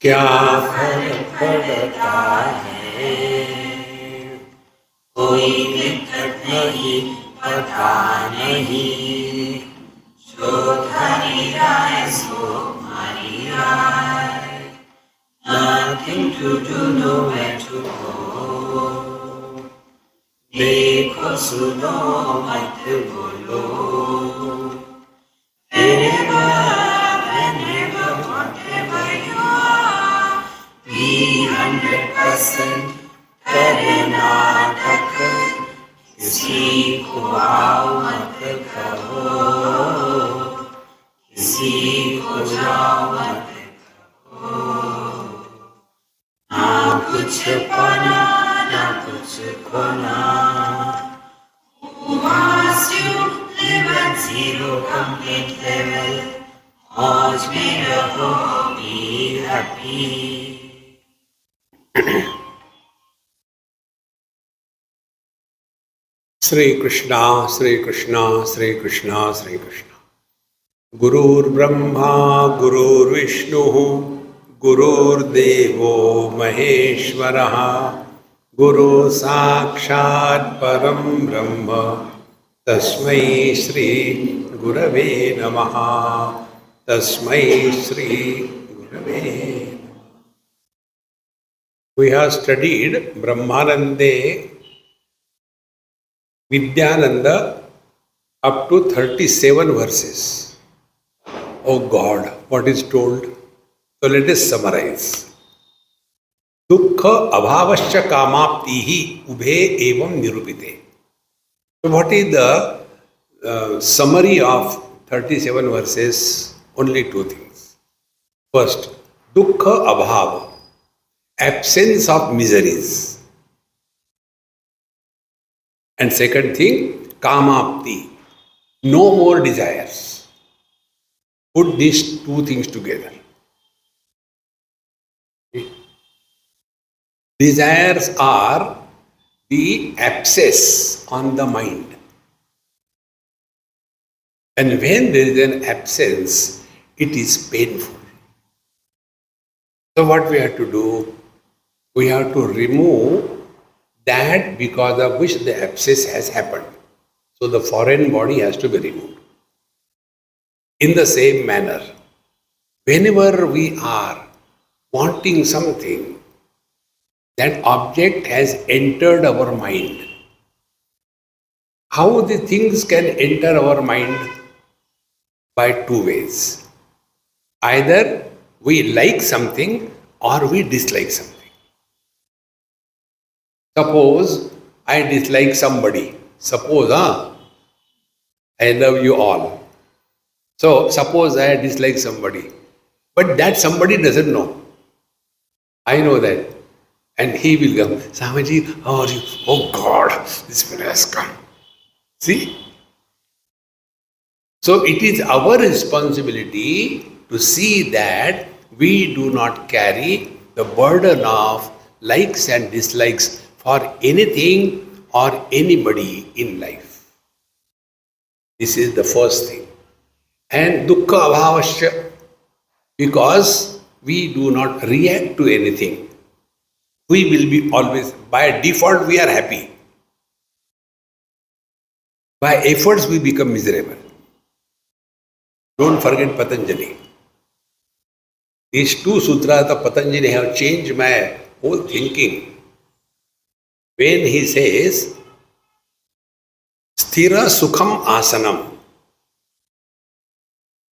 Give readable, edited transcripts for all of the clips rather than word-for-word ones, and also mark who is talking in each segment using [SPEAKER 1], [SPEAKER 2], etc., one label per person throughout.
[SPEAKER 1] क्या फर्क पड़ता है, कोई दिक्कत नहीं, पता नहीं, शोध हरी जाए सो हरी जाए, nothing to do, nowhere to go, देखो सुनो मत बोलो, be 100% कर्नाटक, किसी को आओ मत कहो, किसी को जाओ मत कहो, ना कुछ पाना ना कुछ खोना, once you live at zero complete level, मौज में रहो, be happy. श्री कृष्णा श्री कृष्णा श्री कृष्णा श्री कृष्णा। गुरुर्ब्रह्मा गुरुर्विष्णु गुरुर्देवो महेश्वरः, गुरु साक्षात् परं ब्रह्म, तस्मै श्री गुरवे नमः, तस्मै श्री गुरवे। We have studied Brahmanande, Vidyananda up to 37 verses. Oh God, what is told? So let us summarize. Dukkha abhavasya kamaptihi ubhe evam nirupite. So what is the summary of 37 verses? Only two things. First, dukkha abhava, absence of miseries. And second thing, kamapti, no more desires. Put these two things together. Desires are the abscess on the mind. And when there is an absence, it is painful. So what we have to do? We have to remove that because of which the abscess has happened. So the foreign body has to be removed. In the same manner, whenever we are wanting something, that object has entered our mind. How the things can enter our mind? By two ways. Either we like something or we dislike something. Suppose I dislike somebody. Suppose, I love you all. So, suppose I dislike somebody. But that somebody doesn't know. I know that. And he will come, Swamiji, how are you? Oh God, this fellow has come. See? So, it is our responsibility to see that we do not carry the burden of likes and dislikes for anything or anybody in life. This is the first thing. And dukkha abhavasya, because we do not react to anything. We will be always, by default we are happy. By efforts we become miserable. Don't forget Patanjali. These two sutras of Patanjali have changed my whole thinking. When he says, Sthira Sukham Asanam,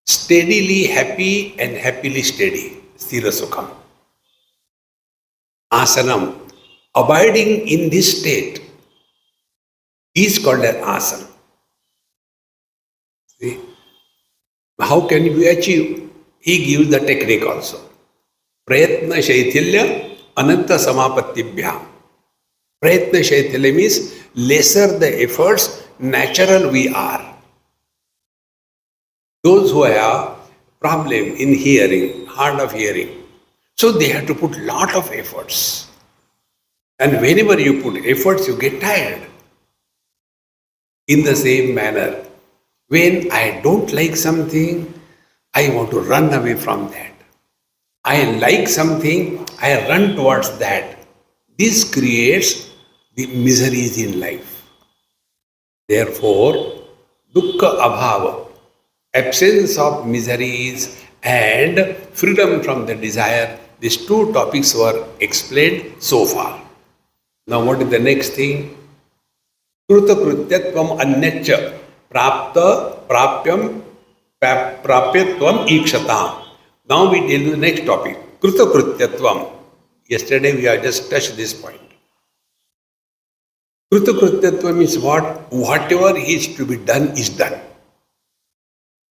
[SPEAKER 1] steadily happy and happily steady, Sthira Sukham. Asanam, abiding in this state, is called an asana. See? How can we achieve? He gives the technique also. Prayatna Shaitilya Ananta Samapattibhyam. Prayatna Shaitilya means lesser the efforts, natural we are. Those who have problem in hearing, hard of hearing, so they have to put lot of efforts. And whenever you put efforts, you get tired. In the same manner, When I don't like something, I want to run away from that. I like something, I run towards that. This creates the miseries in life. Therefore, dukkha abhava, absence of miseries and freedom from the desire, these two topics were explained so far. Now, what is the next thing? कृतकृत्यत्वम अन्यच्च प्राप्त प्राप्यम प्राप्यत्वम ईक्षताम. Now we deal with the next topic, कृतकृत्यत्वम. Yesterday we have just touched this point. कृतकृत्यत्वम is what? Whatever is to be done is done.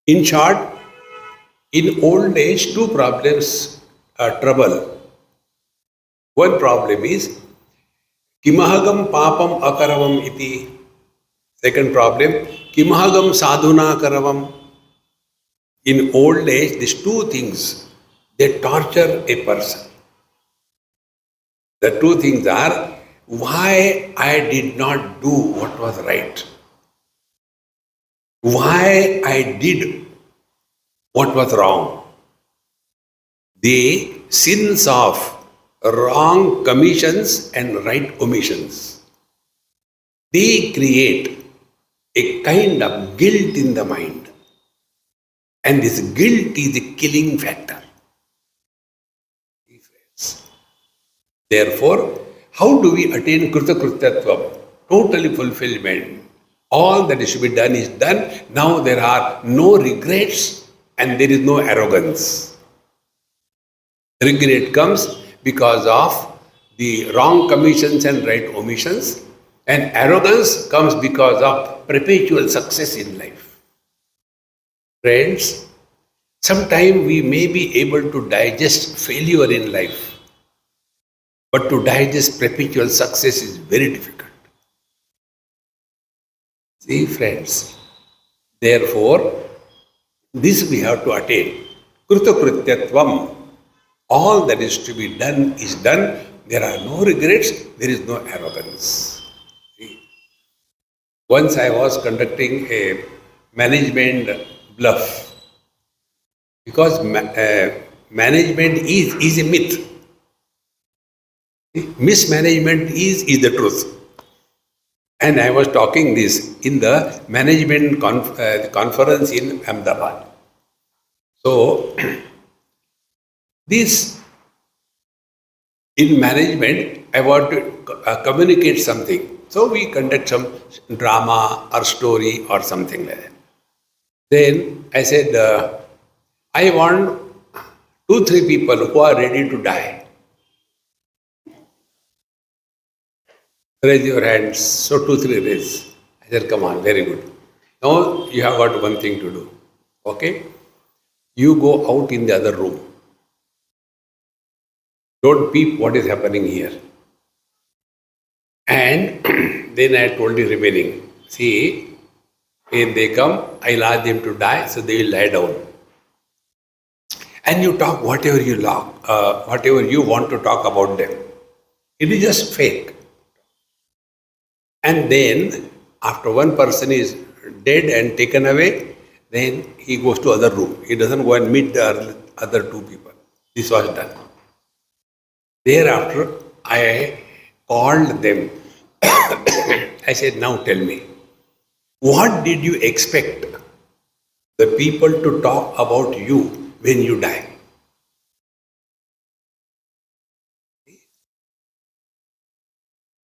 [SPEAKER 1] In short, in old age, two problems are trouble. One problem is किमहगम पापम अकरवम इति. Second problem, kimahagam sadhuna karavam. In old age, these two things, they torture a person. The two things are, why I did not do what was right. Why I did what was wrong. The sins of wrong commissions and right omissions, they create a kind of guilt in the mind. And this guilt is the killing factor. Therefore, how do we attain Kritakritatvam? Totally fulfillment. All that is to be done is done. Now there are no regrets and there is no arrogance. Regret comes because of the wrong commissions and right omissions, and arrogance comes because of perpetual success in life. Friends, sometimes we may be able to digest failure in life, but to digest perpetual success is very difficult. See, friends, therefore, this we have to attain. Kritakrityatvam. All that is to be done is done. There are no regrets, there is no arrogance. See? Once I was conducting a management bluff, because management is a myth. Mismanagement is the truth. And I was talking this in the management conference in Ahmedabad. So, this in management, I want to communicate something. So, we conduct some drama or story or something like that. Then I said, I want 2-3 people who are ready to die. Raise your hands. So 2-3 raise. I said, come on, very good. Now you have got one thing to do. Okay? You go out in the other room. Don't peep what is happening here. And then I told the remaining, see, when they come, I'll ask them to die, so they will lie down. And you talk whatever you want to talk about them. It is just fake. And then, after one person is dead and taken away, then he goes to other room. He doesn't go and meet the other 2 people. This was done. Thereafter, I called them. I said, now tell me, what did you expect the people to talk about you when you die?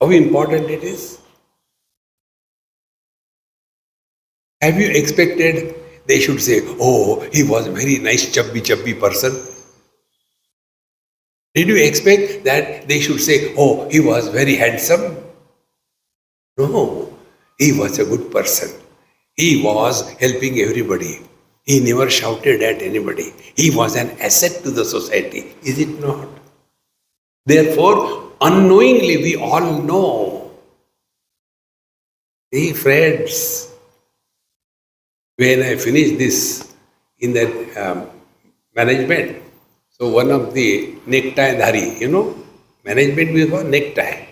[SPEAKER 1] How important it is? Have you expected they should say, oh, he was a very nice chubby person? Did you expect that they should say, oh, he was very handsome? No, he was a good person. He was helping everybody. He never shouted at anybody. He was an asset to the society. Is it not? Therefore, unknowingly we all know. Hey friends, when I finished this in that management, so one of the necktie dhari, management we have necktie.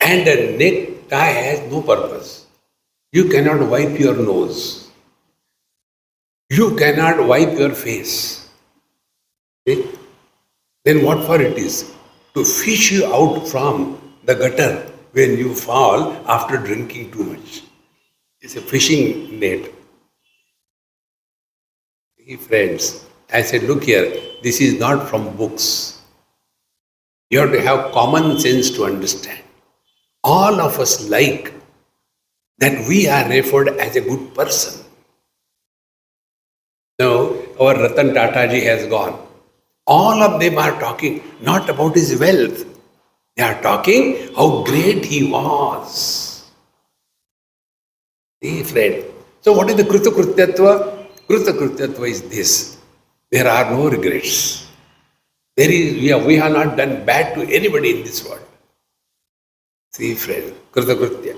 [SPEAKER 1] And a necktie has no purpose. You cannot wipe your nose. You cannot wipe your face. See? Then what for it is? To fish you out from the gutter when you fall after drinking too much. It's a fishing net. Hey friends, I said, look here, this is not from books. You have to have common sense to understand. All of us like that we are referred as a good person. Now, our Ratan Tataji has gone. All of them are talking not about his wealth. They are talking how great he was. See, friend. So what is the Krutakrutyatva? Krutakrutyatva is this. There are no regrets. We have not done bad to anybody in this world. See, friend. Krutakrutya.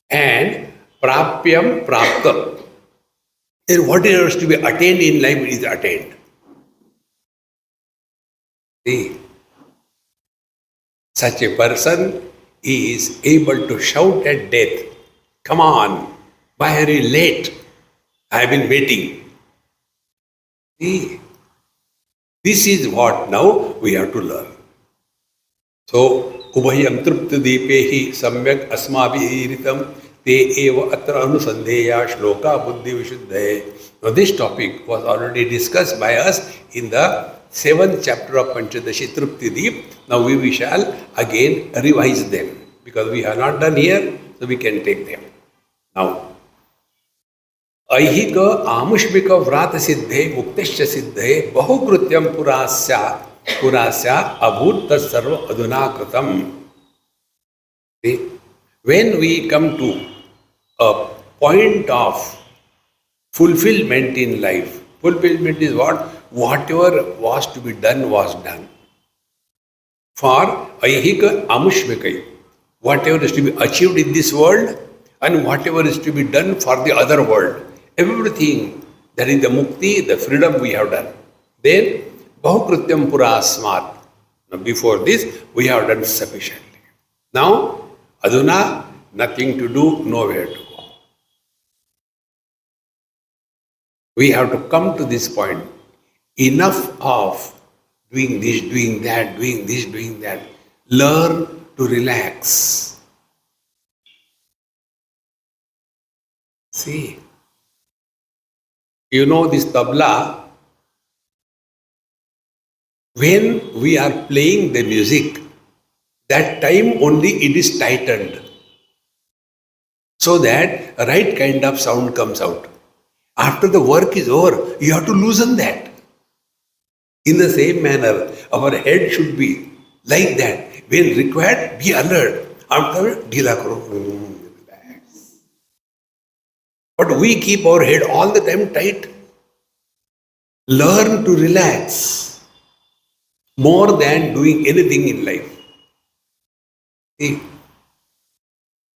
[SPEAKER 1] And Prapyam Praptam. Then whatever is to be attained in life is attained. See, such a person is able to shout at death, come on, why are you late? I have been waiting. See, this is what now we have to learn. So, Ubhayam Trupta Deepehi Samyak Asmabhiritam Te Eva Atra Anusandheya Shloka Buddhi Vishuddhaye. Now, this topic was already discussed by us in the 7th chapter of Panchadashi Trupti Deep. Now we shall again revise them because we have not done here, so we can take them. Now, Aihika Amushmika Vrata Siddhe Muktesha Siddhe Bahukrutyam Purasya Abhut Tatsarva Aduna Kratam. See, when we come to a point of fulfillment in life, fulfillment is what? Whatever was to be done was done. For Aihika Amushmikai, whatever is to be achieved in this world and whatever is to be done for the other world, everything that is the mukti, the freedom we have done. Then, Bahukrutyam Purasmat. Now, before this, we have done sufficiently. Now, Aduna, nothing to do, nowhere to go. We have to come to this point. Enough of doing this, doing that, doing this, doing that. Learn to relax. See, you know this tabla, when we are playing the music, that time only it is tightened so that right kind of sound comes out. After the work is over, you have to loosen that. In the same manner, our head should be like that. When required, be alert. After, dhila karo, relax. But we keep our head all the time tight. Learn to relax more than doing anything in life. See?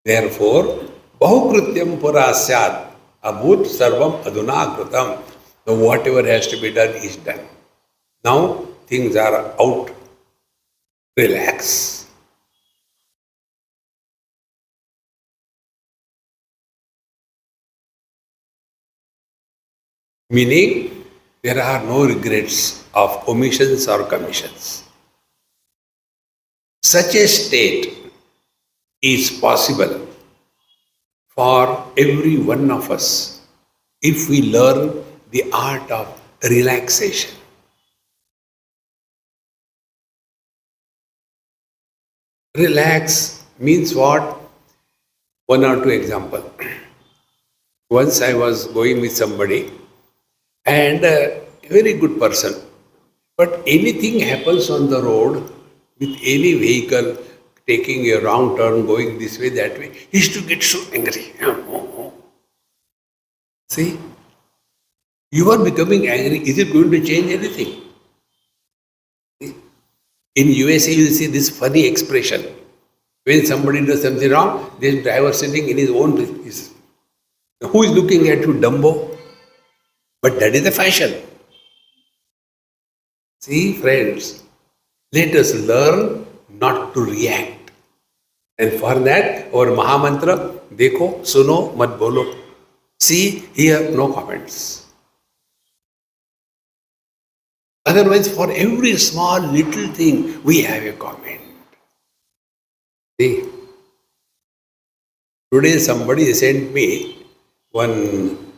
[SPEAKER 1] Therefore, Bahukrutyam Purasyat Abhut Sarvam Aduna Kritam. So whatever has to be done is done. Now things are out. Relax. Meaning, there are no regrets of omissions or commissions. Such a state is possible for every one of us if we learn the art of relaxation. Relax means what? One or two examples. Once I was going with somebody and a very good person, but anything happens on the road with any vehicle taking a wrong turn, going this way, that way, he used to get so angry. See, you are becoming angry. Is it going to change anything? In USA, you see this funny expression. When somebody does something wrong, this driver sitting in his own place. Who is looking at you, Dumbo? But that is the fashion. See, friends, let us learn not to react. And for that, our Mahamantra, dekho, suno, mat bolo. See, here, no comments. Otherwise, for every small little thing, we have a comment. See, today somebody sent me one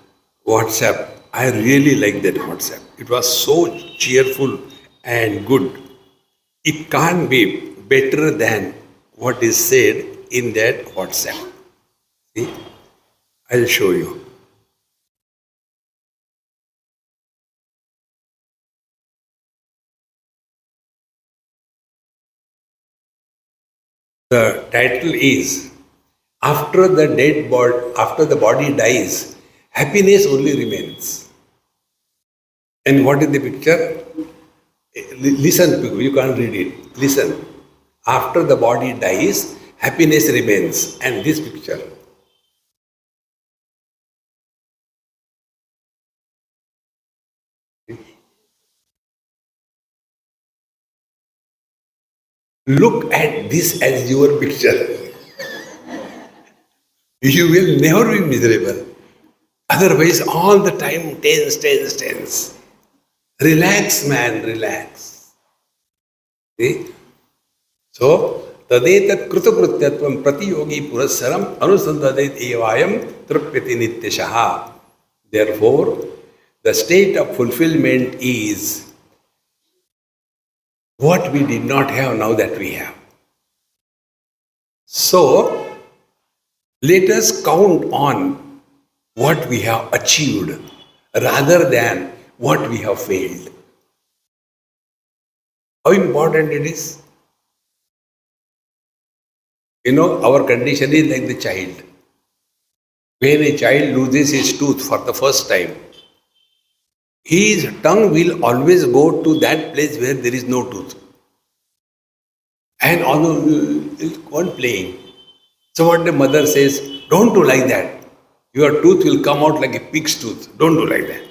[SPEAKER 1] WhatsApp. I really like that WhatsApp. It was so cheerful and good. It can't be better than what is said in that WhatsApp. See, I'll show you. The title is after the body dies, happiness only remains. And what is the picture? Listen, people, you can't read it. Listen. After the body dies, happiness remains. And this picture. Look at this as your picture. You will never be miserable. Otherwise, all the time, tense. Relax, man, relax. See? So, tadetat krutokrutyatvam pratiyogi purassaram anusandadet evayam trupyati nityashaha. Therefore, the state of fulfillment is what we did not have now that we have. So, let us count on what we have achieved rather than what we have failed. How important it is? You know, our condition is like the child. When a child loses his tooth for the first time, his tongue will always go to that place where there is no tooth. And although it's on playing. So what the mother says, don't do like that. Your tooth will come out like a pig's tooth. Don't do like that.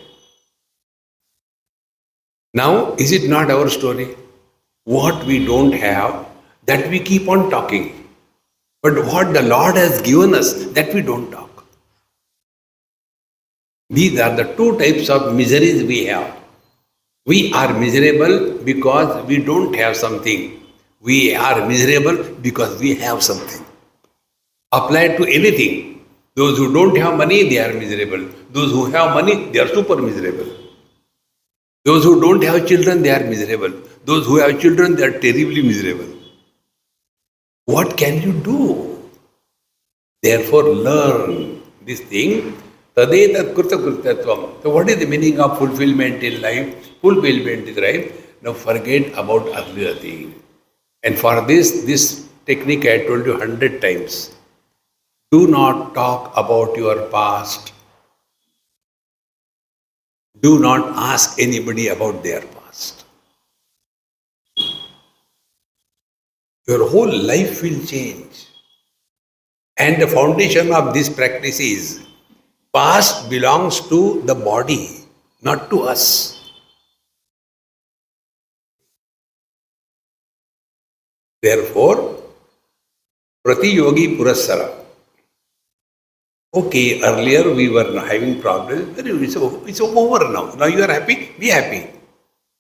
[SPEAKER 1] Now, is it not our story? What we don't have, that we keep on talking. But what the Lord has given us, that we don't talk. These are the two types of miseries we have. We are miserable because we don't have something. We are miserable because we have something. Applied to anything. Those who don't have money, they are miserable. Those who have money, they are super miserable. Those who don't have children, they are miserable. Those who have children, they are terribly miserable. What can you do? Therefore, learn this thing. Tadetat krutakruttatvam. So, what is the meaning of fulfillment in life? Fulfillment is right. Now, forget about earlier thing. And for this technique I told you 100 times. Do not talk about your past. Do not ask anybody about their past. Your whole life will change. And the foundation of this practice is past belongs to the body, not to us. Therefore, Pratiyogi Purassara. Okay, earlier we were having problems. It's over now. Now you are happy, be happy.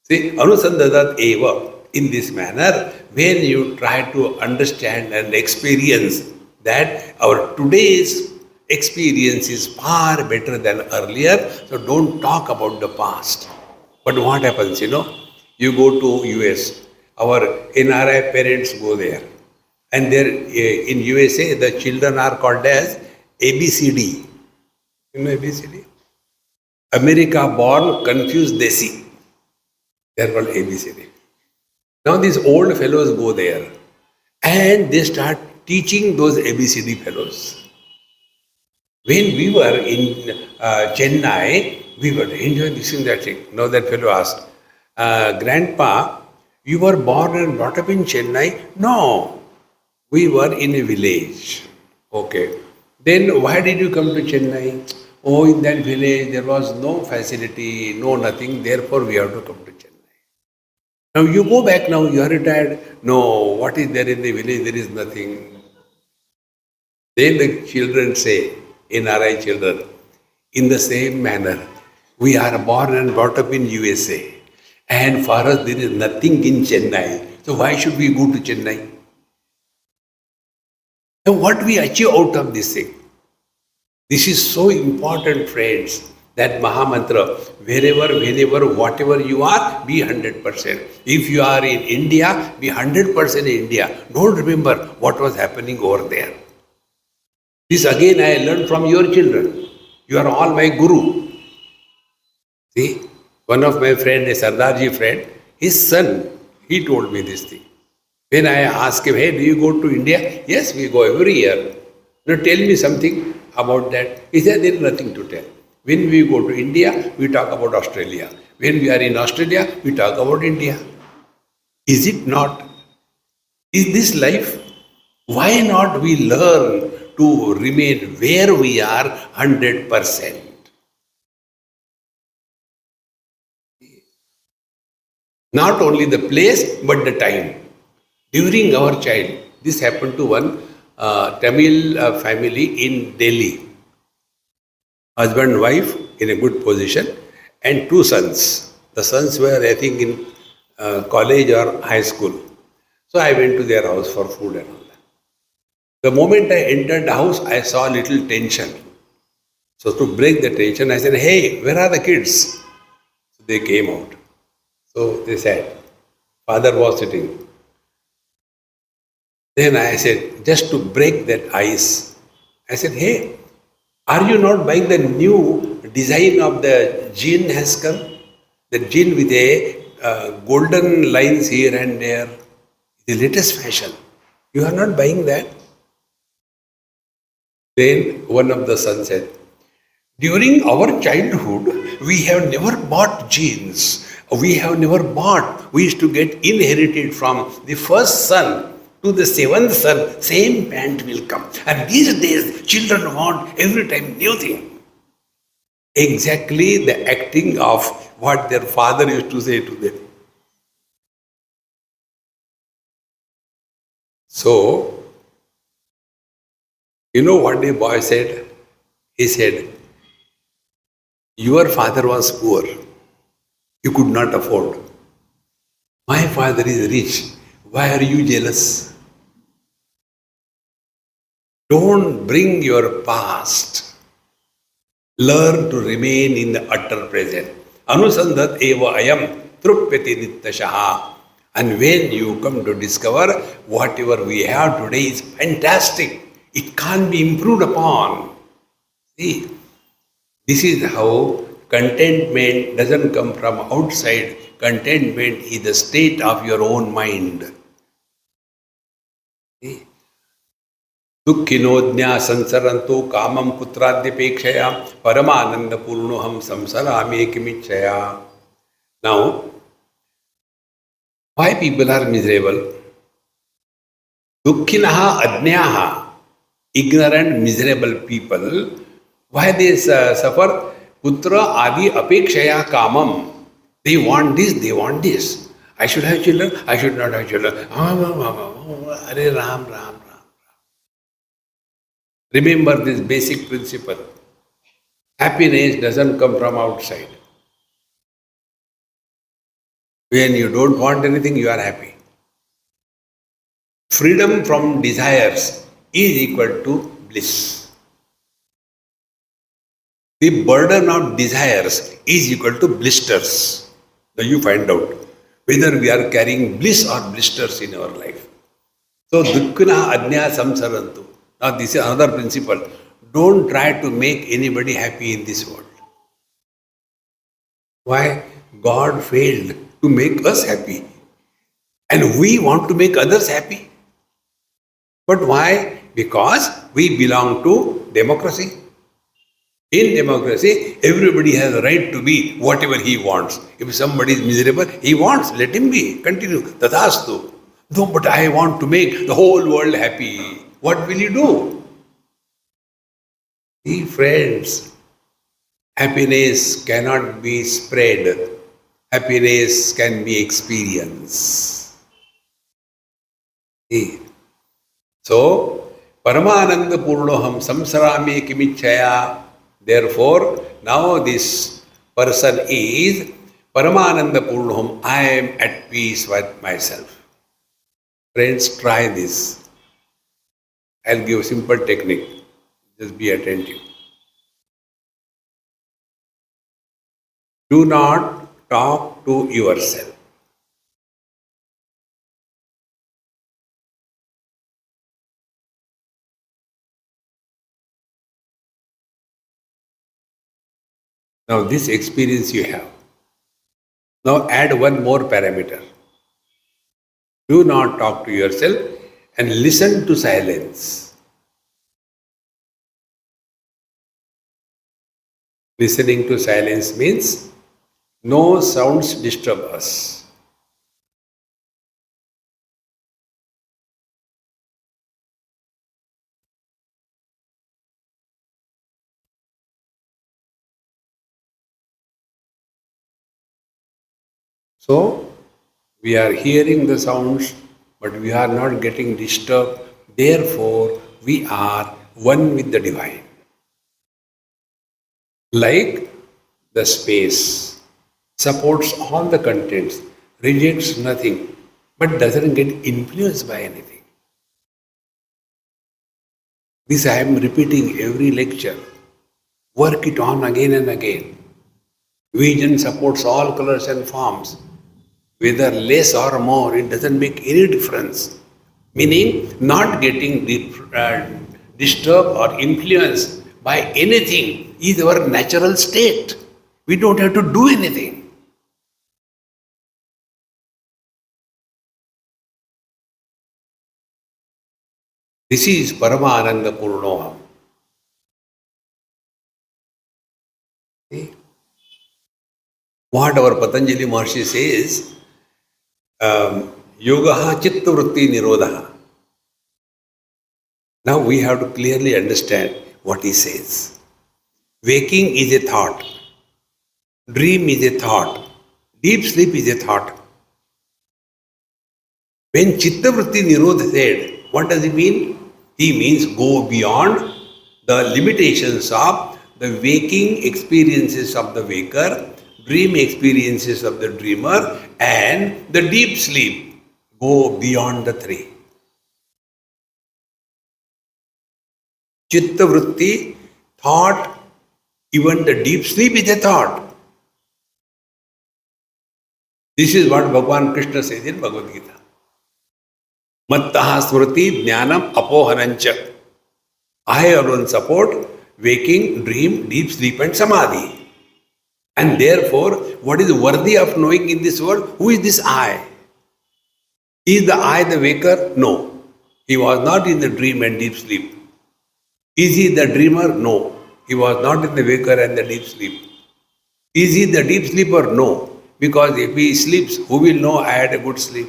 [SPEAKER 1] See, Anusandadat eva. In this manner, when you try to understand and experience that our today's experience is far better than earlier, so don't talk about the past. But what happens, you know? You go to US, our NRI parents go there. And there in USA, the children are called as ABCD. You know ABCD? America born, confused Desi. They are called ABCD. Now these old fellows go there and they start teaching those ABCD fellows. When we were in Chennai, we were enjoying listening that thing. Now that fellow asked, Grandpa, you were born and brought up in Chennai? No, we were in a village. Okay. Then why did you come to Chennai? Oh, in that village there was no facility, no nothing, therefore we have to come to Chennai. Now you go back now, you are retired. No, what is there in the village? There is nothing. Then the children say, NRI children, in the same manner, we are born and brought up in USA. And for us, there is nothing in Chennai. So why should we go to Chennai? And what we achieve out of this thing? This is so important, friends, that Mahamantra, wherever, whenever, whatever you are, be 100%. If you are in India, be 100% in India. Don't remember what was happening over there. This again I learned from your children. You are all my guru. See, one of my friend, a Sardarji friend, his son, he told me this thing. When I asked him, hey, do you go to India? Yes, we go every year. Now tell me something about that. He said, there is nothing to tell. When we go to India, we talk about Australia. When we are in Australia, we talk about India. Is it not? Is this life? Why not we learn to remain where we are 100%? Not only the place, but the time. During our child, this happened to one Tamil family in Delhi. Husband, wife in a good position, and two sons. The sons were, I think, in college or high school. So I went to their house for food and all that. The moment I entered the house, I saw a little tension. So to break the tension, I said, hey, where are the kids? So they came out. So they said, father was sitting. Then I said, just to break that ice, I said, hey, are you not buying the new design of the jean has come? The jean with a golden lines here and there. The latest fashion. You are not buying that? Then one of the sons said, during our childhood, we have never bought jeans. We have never bought. We used to get inherited from the first son to the seventh son, same pant will come. And these days, children want every time new thing. Exactly the acting of what their father used to say to them. So, you know what the boy said? He said, your father was poor. You could not afford. My father is rich. Why are you jealous? Don't bring your past. Learn to remain in the utter present. Anusandhat eva ayam trupyati nittashaha. And when you come to discover whatever we have today is fantastic, it can't be improved upon. See, this is how contentment doesn't come from outside. Contentment is the state of your own mind. See? दुःखिनोज्ञा संसरन्तो कामं पुत्राद्यपेक्षया परमानंद पूर्णोहम संसरामि किमिच्छया. Now, why people are miserable? Dukkinaha ajnaha, ignorant, miserable people. Why they suffer? Putra adi apekshaya kamam. They want this, they want this. I should have children, I should not have children. Hare Ram, Ram. Remember this basic principle. Happiness doesn't come from outside. When you don't want anything, you are happy. Freedom from desires is equal to bliss. The burden of desires is equal to blisters. Now you find out whether we are carrying bliss or blisters in our life. So, dukkana ajna samsarantu. Now this is another principle. Don't try to make anybody happy in this world. Why? God failed to make us happy. And we want to make others happy. But why? Because we belong to democracy. In democracy, everybody has a right to be whatever he wants. If somebody is miserable, he wants, let him be. Continue. Tathastu. No, but I want to make the whole world happy. What will you do? See, friends, happiness cannot be spread. Happiness can be experienced. See? So, Paramananda Purnoham Samsarami Kimichaya. Therefore, now this person is Paramananda Purnam, I am at peace with myself. Friends, try this. I'll give a simple technique. Just be attentive. Do not talk to yourself. Now, this experience you have. Now, add one more parameter. Do not talk to yourself and listen to silence. Listening to silence means no sounds disturb us. So, we are hearing the sounds, but we are not getting disturbed. Therefore, we are one with the divine. Like the space supports all the contents, rejects nothing, but doesn't get influenced by anything. This I am repeating every lecture. Work it on again and again. Vision supports all colors and forms. Whether less or more, it doesn't make any difference. Meaning, not getting disturbed or influenced by anything is our natural state. We don't have to do anything. This is Paramananda Purnoham. See? What our Patanjali Maharshi says, Yogaha Chitta Vritti Nirodha. Now we have to clearly understand what he says. Waking is a thought. Dream is a thought. Deep sleep is a thought. When Chitta Vritti Nirodha said, what does he mean? He means go beyond the limitations of the waking experiences of the waker, dream experiences of the dreamer, and the deep sleep. Go beyond the three. Chitta Vritti, thought, even the deep sleep is a thought. This is what Bhagavan Krishna says in Bhagavad Gita. Mattaha smriti jnanam apohanancha. I alone support waking, dream, deep sleep and samadhi. And therefore, what is worthy of knowing in this world? Who is this I? Is the I the waker? No. He was not in the dream and deep sleep. Is he the dreamer? No. He was not in the waker and the deep sleep. Is he the deep sleeper? No. Because if he sleeps, who will know I had a good sleep?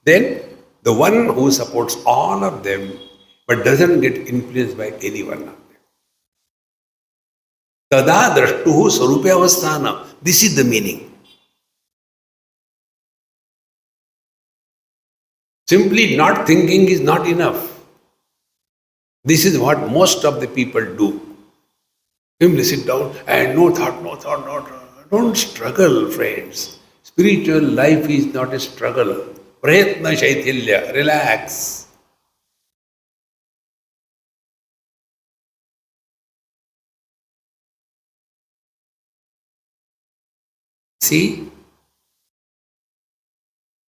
[SPEAKER 1] Then the one who supports all of them but doesn't get influenced by any one of them. Tada drashtuhu sarupe avasthana. This is the meaning. Simply not thinking is not enough. This is what most of the people do. Simply sit down and no thought, no thought, no thought. Don't struggle, friends. Spiritual life is not a struggle. Prayatna Shaitilya, relax. See,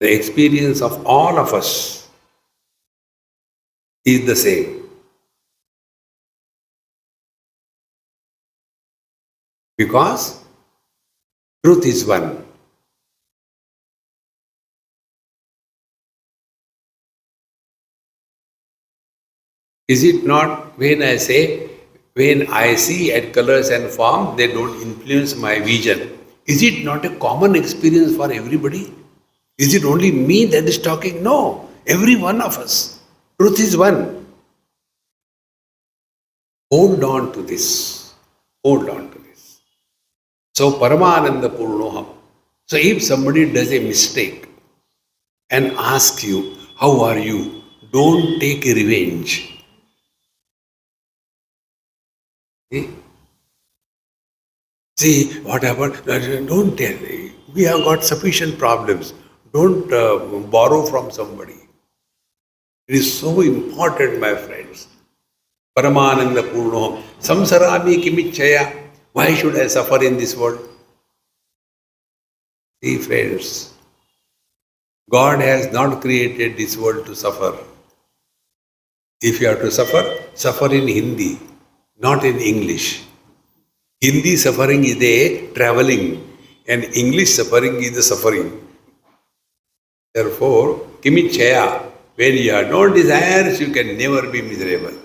[SPEAKER 1] the experience of all of us is the same. Because truth is one. Is it not when I say, when I see at colors and form, they don't influence my vision? Is it not a common experience for everybody? Is it only me that is talking? No, every one of us. Truth is one. Hold on to this. Hold on to this. So, Paramananda Purnoham. So, if somebody does a mistake and asks you, how are you? Don't take a revenge. See what happened? Don't tell me. We have got sufficient problems. Don't borrow from somebody. It is so important, my friends. Brahmanande Purnoham. Samsarami kimichaya. Why should I suffer in this world? See, friends, God has not created this world to suffer. If you have to suffer, suffer in Hindi, not in English. Hindi suffering is the traveling, and English suffering is the suffering. Therefore, kimichaya, when you have no desires, you can never be miserable.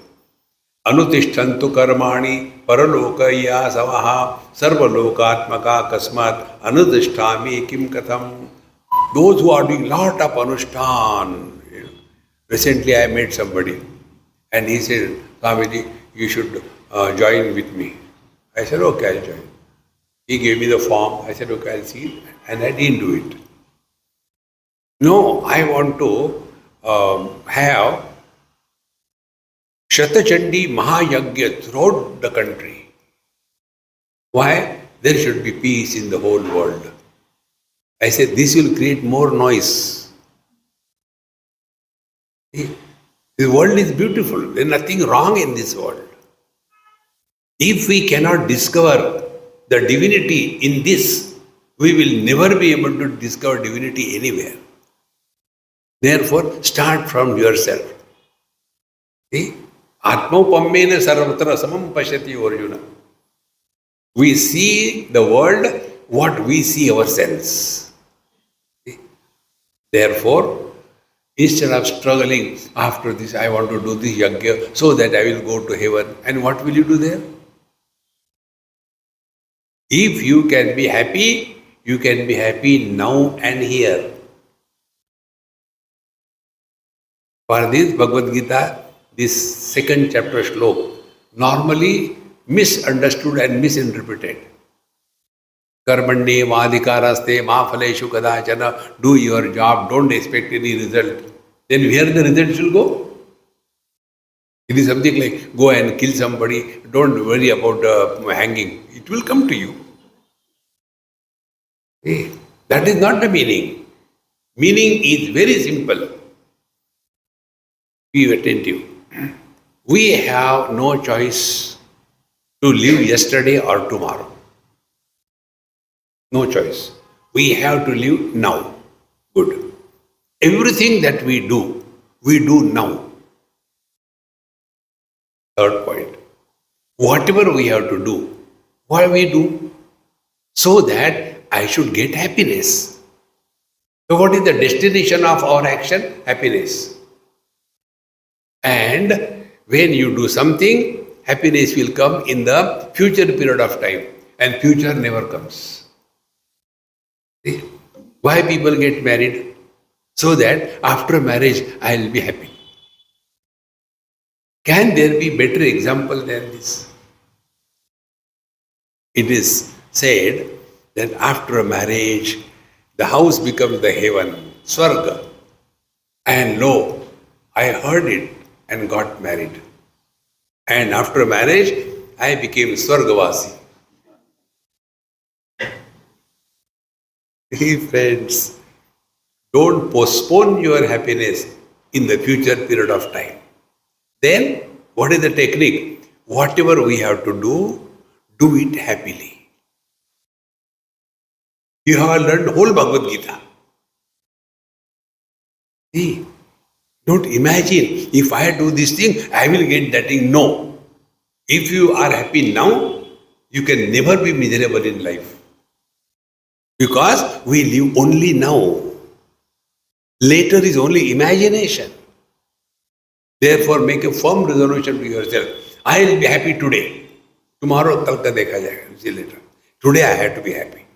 [SPEAKER 1] Anutishtantu karmani paralokaya savaha sarvalokatmaka kasmat anudhishtami kim katham. Those who are doing lot of anushthan. Recently I met somebody and he said, Swamiji, you should join with me. I said, okay, I'll join. He gave me the form. I said, okay, I'll see it. And I didn't do it. No, I want to have Shatachandi Mahayagya throughout the country. Why? There should be peace in the whole world. I said, this will create more noise. See, the world is beautiful. There is nothing wrong in this world. If we cannot discover the divinity in this, we will never be able to discover divinity anywhere. Therefore, start from yourself. See? Atmapammena sarvatra samam pashyati Arjuna. We see the world what we see ourselves. See? Therefore, instead of struggling, after this I want to do this yajna so that I will go to heaven. And what will you do there? If you can be happy, you can be happy now and here. For this Bhagavad Gita, this second chapter shlok, normally misunderstood and misinterpreted. Karmande madhikaraste ma phaleshu kadachana. Do your job, don't expect any result. Then where the results will go? It is something like go and kill somebody, don't worry about hanging. It will come to you. Hey, that is not the meaning. Meaning is very simple. Be attentive. We have no choice to live yesterday or tomorrow. No choice. We have to live now. Good. Everything that we do now. Third point. Whatever we have to do, what we do, so that I should get happiness. So what is the destination of our action? Happiness. And when you do something, happiness will come in the future period of time. And future never comes. See? Why people get married? So that after marriage, I will be happy. Can there be better example than this? It is said that after a marriage, the house becomes the heaven, Swarga. And lo, I heard it and got married. And after marriage, I became Swargavasi. Hey friends, don't postpone your happiness in the future period of time. Then, what is the technique? Whatever we have to do it happily. You have learned whole Bhagavad Gita. See, don't imagine, if I do this thing, I will get that thing. No. If you are happy now, you can never be miserable in life. Because we live only now. Later is only imagination. Therefore, make a firm resolution to yourself. I will be happy today. Tomorrow, kal ka dekha jayega. See later. Today I have to be happy.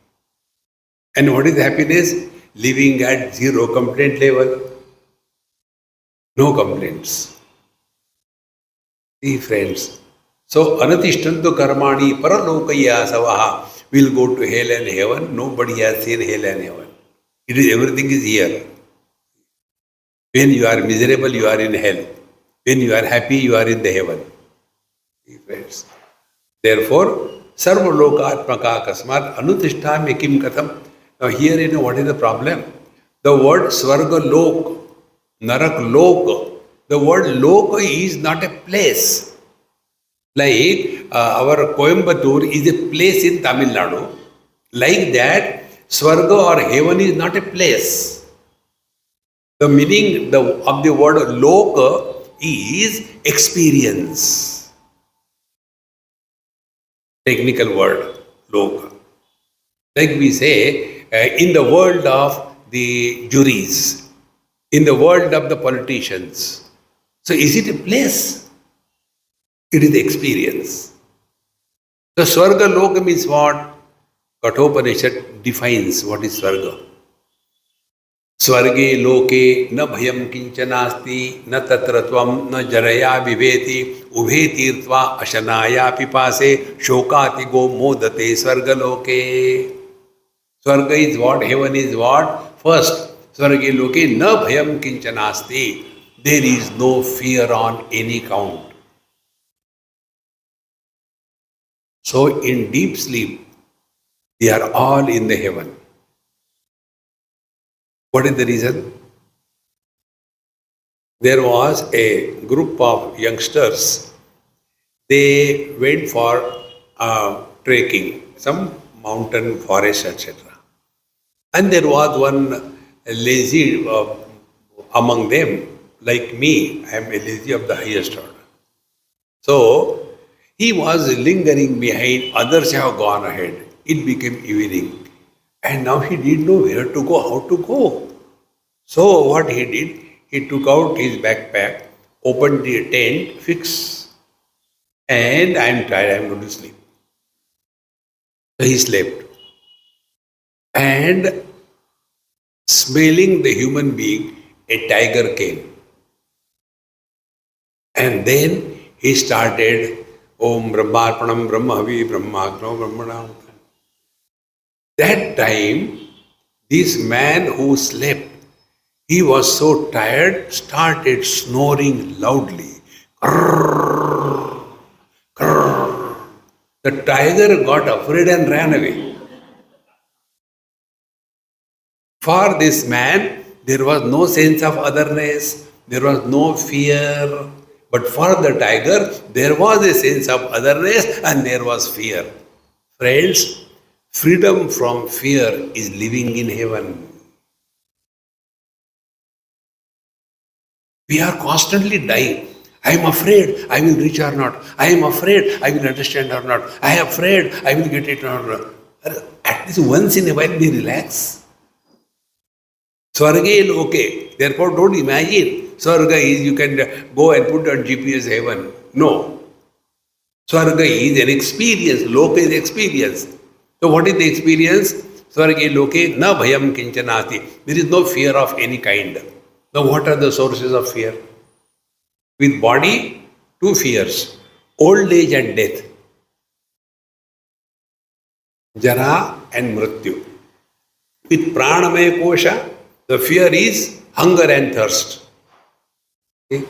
[SPEAKER 1] And what is happiness? Living at zero complaint level. No complaints. See friends. So, anatishtantu karmani paralokaya savaha. Will go to hell and heaven. Nobody has seen hell and heaven. It is everything is here. When you are miserable, you are in hell. When you are happy, you are in the heaven. See friends. Therefore, sarva lokatmaka kasmat anutishthami kim katham. Now here you know what is the problem? The word Swarga Lok, Narak Lok, the word Lok is not a place. Like our Coimbatore is a place in Tamil Nadu. Like that, Swarga or heaven is not a place. The meaning of the word Loka is experience. Technical word, Loka. Like we say, in the world of the juries, in the world of the politicians. So is it a place? It is the experience. So Swarga Loka means what? Kathopanishad defines what is Swarga. Swarge loke na bhayam kinchanasti na tatra tvam na jaraya viveti ubhe tirtva ashanaya pipase shokati go modate Swarga loke. Swarga is what? Heaven is what? First, Swarge loke na bhayam kinchanasti. There is no fear on any count. So in deep sleep, they are all in the heaven. What is the reason? There was a group of youngsters. They went for trekking, some mountain forest, etc. And there was one lazy among them, like me. I am a lazy of the highest order. So he was lingering behind, others have gone ahead. It became evening. And now he didn't know where to go, how to go. So what he did, he took out his backpack, opened the tent, fixed, and I am tired, I am going to sleep. So he slept. And smelling the human being, a tiger came. And then he started, Om Brahmarpanam Brahmavi Brahmagno Brahmanam. That time, this man who slept, he was so tired, started snoring loudly. Grrr, grrr. The tiger got afraid and ran away. For this man, there was no sense of otherness, there was no fear. But for the tiger, there was a sense of otherness and there was fear. Friends, freedom from fear is living in heaven. We are constantly dying. I am afraid I will reach or not. I am afraid I will understand or not. I am afraid I will get it or not. At least once in a while we relax. Swarga loke. Therefore don't imagine Swarga is you can go and put on GPS heaven. No. Swarga is an experience. Loka is experience. So what is the experience? Swarga loke na bhayam kinchanati. There is no fear of any kind. Now what are the sources of fear? With body, two fears. Old age and death. Jara and mrityu. With pranamaya kosha, the fear is hunger and thirst. Okay?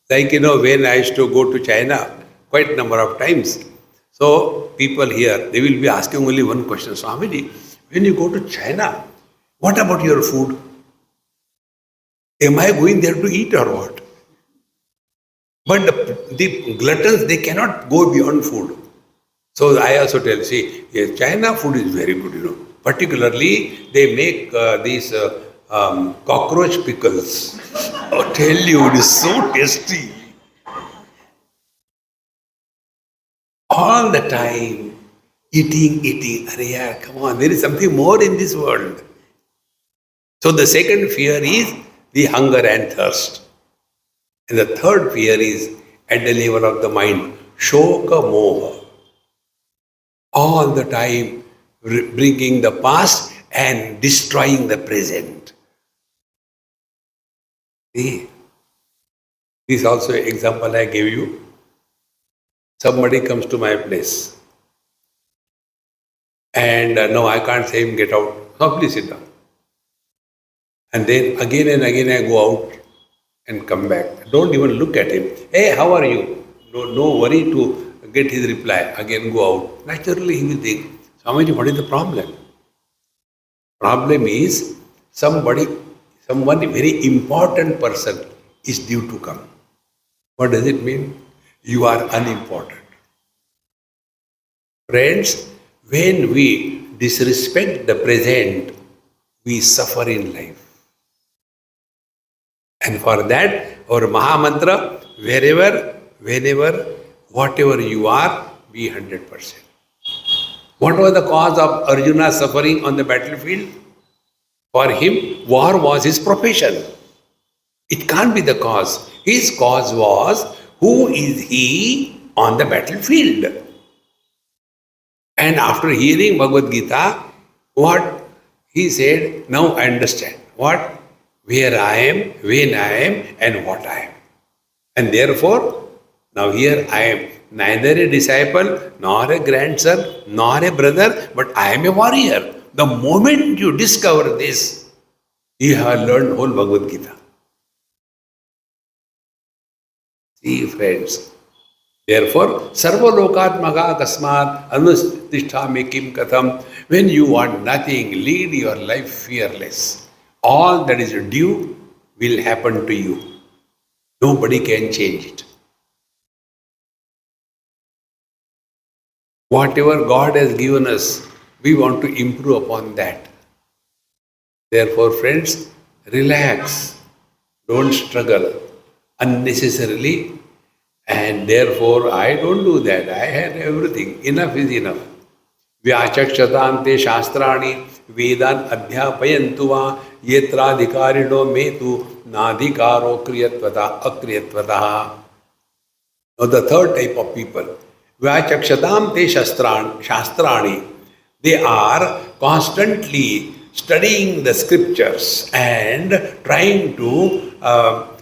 [SPEAKER 1] Like when I used to go to China quite a number of times. So people here, they will be asking only one question. Swamiji, when you go to China, what about your food? Am I going there to eat or what? But the gluttons, they cannot go beyond food. So I also tell, see, yes, China food is very good, Particularly, they make these cockroach pickles. I tell you, it is so tasty. All the time, eating. Arey, come on, there is something more in this world. So the second fear is the hunger and thirst. And the third fear is at the level of the mind, shoka moha. All the time bringing the past and destroying the present. See, this is also an example I gave you. Somebody comes to my place and no, I can't say him get out. No, please sit down. And then again and again I go out and come back. Don't even look at him. Hey, how are you? No worry to get his reply. Again go out. Naturally he will think, Swamiji, what is the problem? Problem is someone very important person is due to come. What does it mean? You are unimportant. Friends, when we disrespect the present, we suffer in life. And for that, our Mahamantra, wherever, whenever, whatever you are, be 100%. What was the cause of Arjuna's suffering on the battlefield? For him, war was his profession. It can't be the cause. His cause was, who is he on the battlefield? And after hearing Bhagavad Gita, what he said, now I understand. What? Where I am, when I am, and what I am. And therefore, now here I am neither a disciple, nor a grandson, nor a brother, but I am a warrior. The moment you discover this, you have learned whole Bhagavad Gita. See, friends. Therefore, sarva lokatmaka kasmat anustisthami kim katham. When you want nothing, lead your life fearless. All that is due will happen to you. Nobody can change it. Whatever God has given us, we want to improve upon that. Therefore, friends, relax. Don't struggle unnecessarily. And therefore, I don't do that. I had everything. Enough is enough. Vyachakshadante shastrani vedan adhyapayantu va yetradhikarino metu nadhikaro kriyatvata akriyatvata. Now the third type of people, Vyachakshadante shastrani, they are constantly studying the scriptures and trying to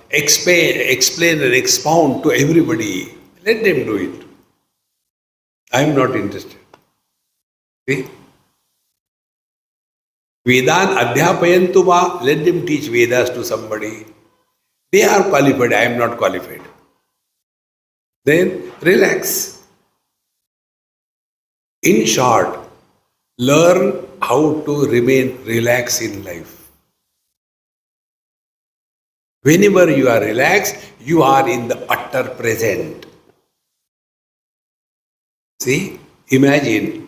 [SPEAKER 1] explain and expound to everybody. Let them do it. I am not interested. See? Vedan adhyapayantu va, let them teach Vedas to somebody. They are qualified, I am not qualified. Then relax. In short, learn how to remain relaxed in life. Whenever you are relaxed, you are in the utter present. See, imagine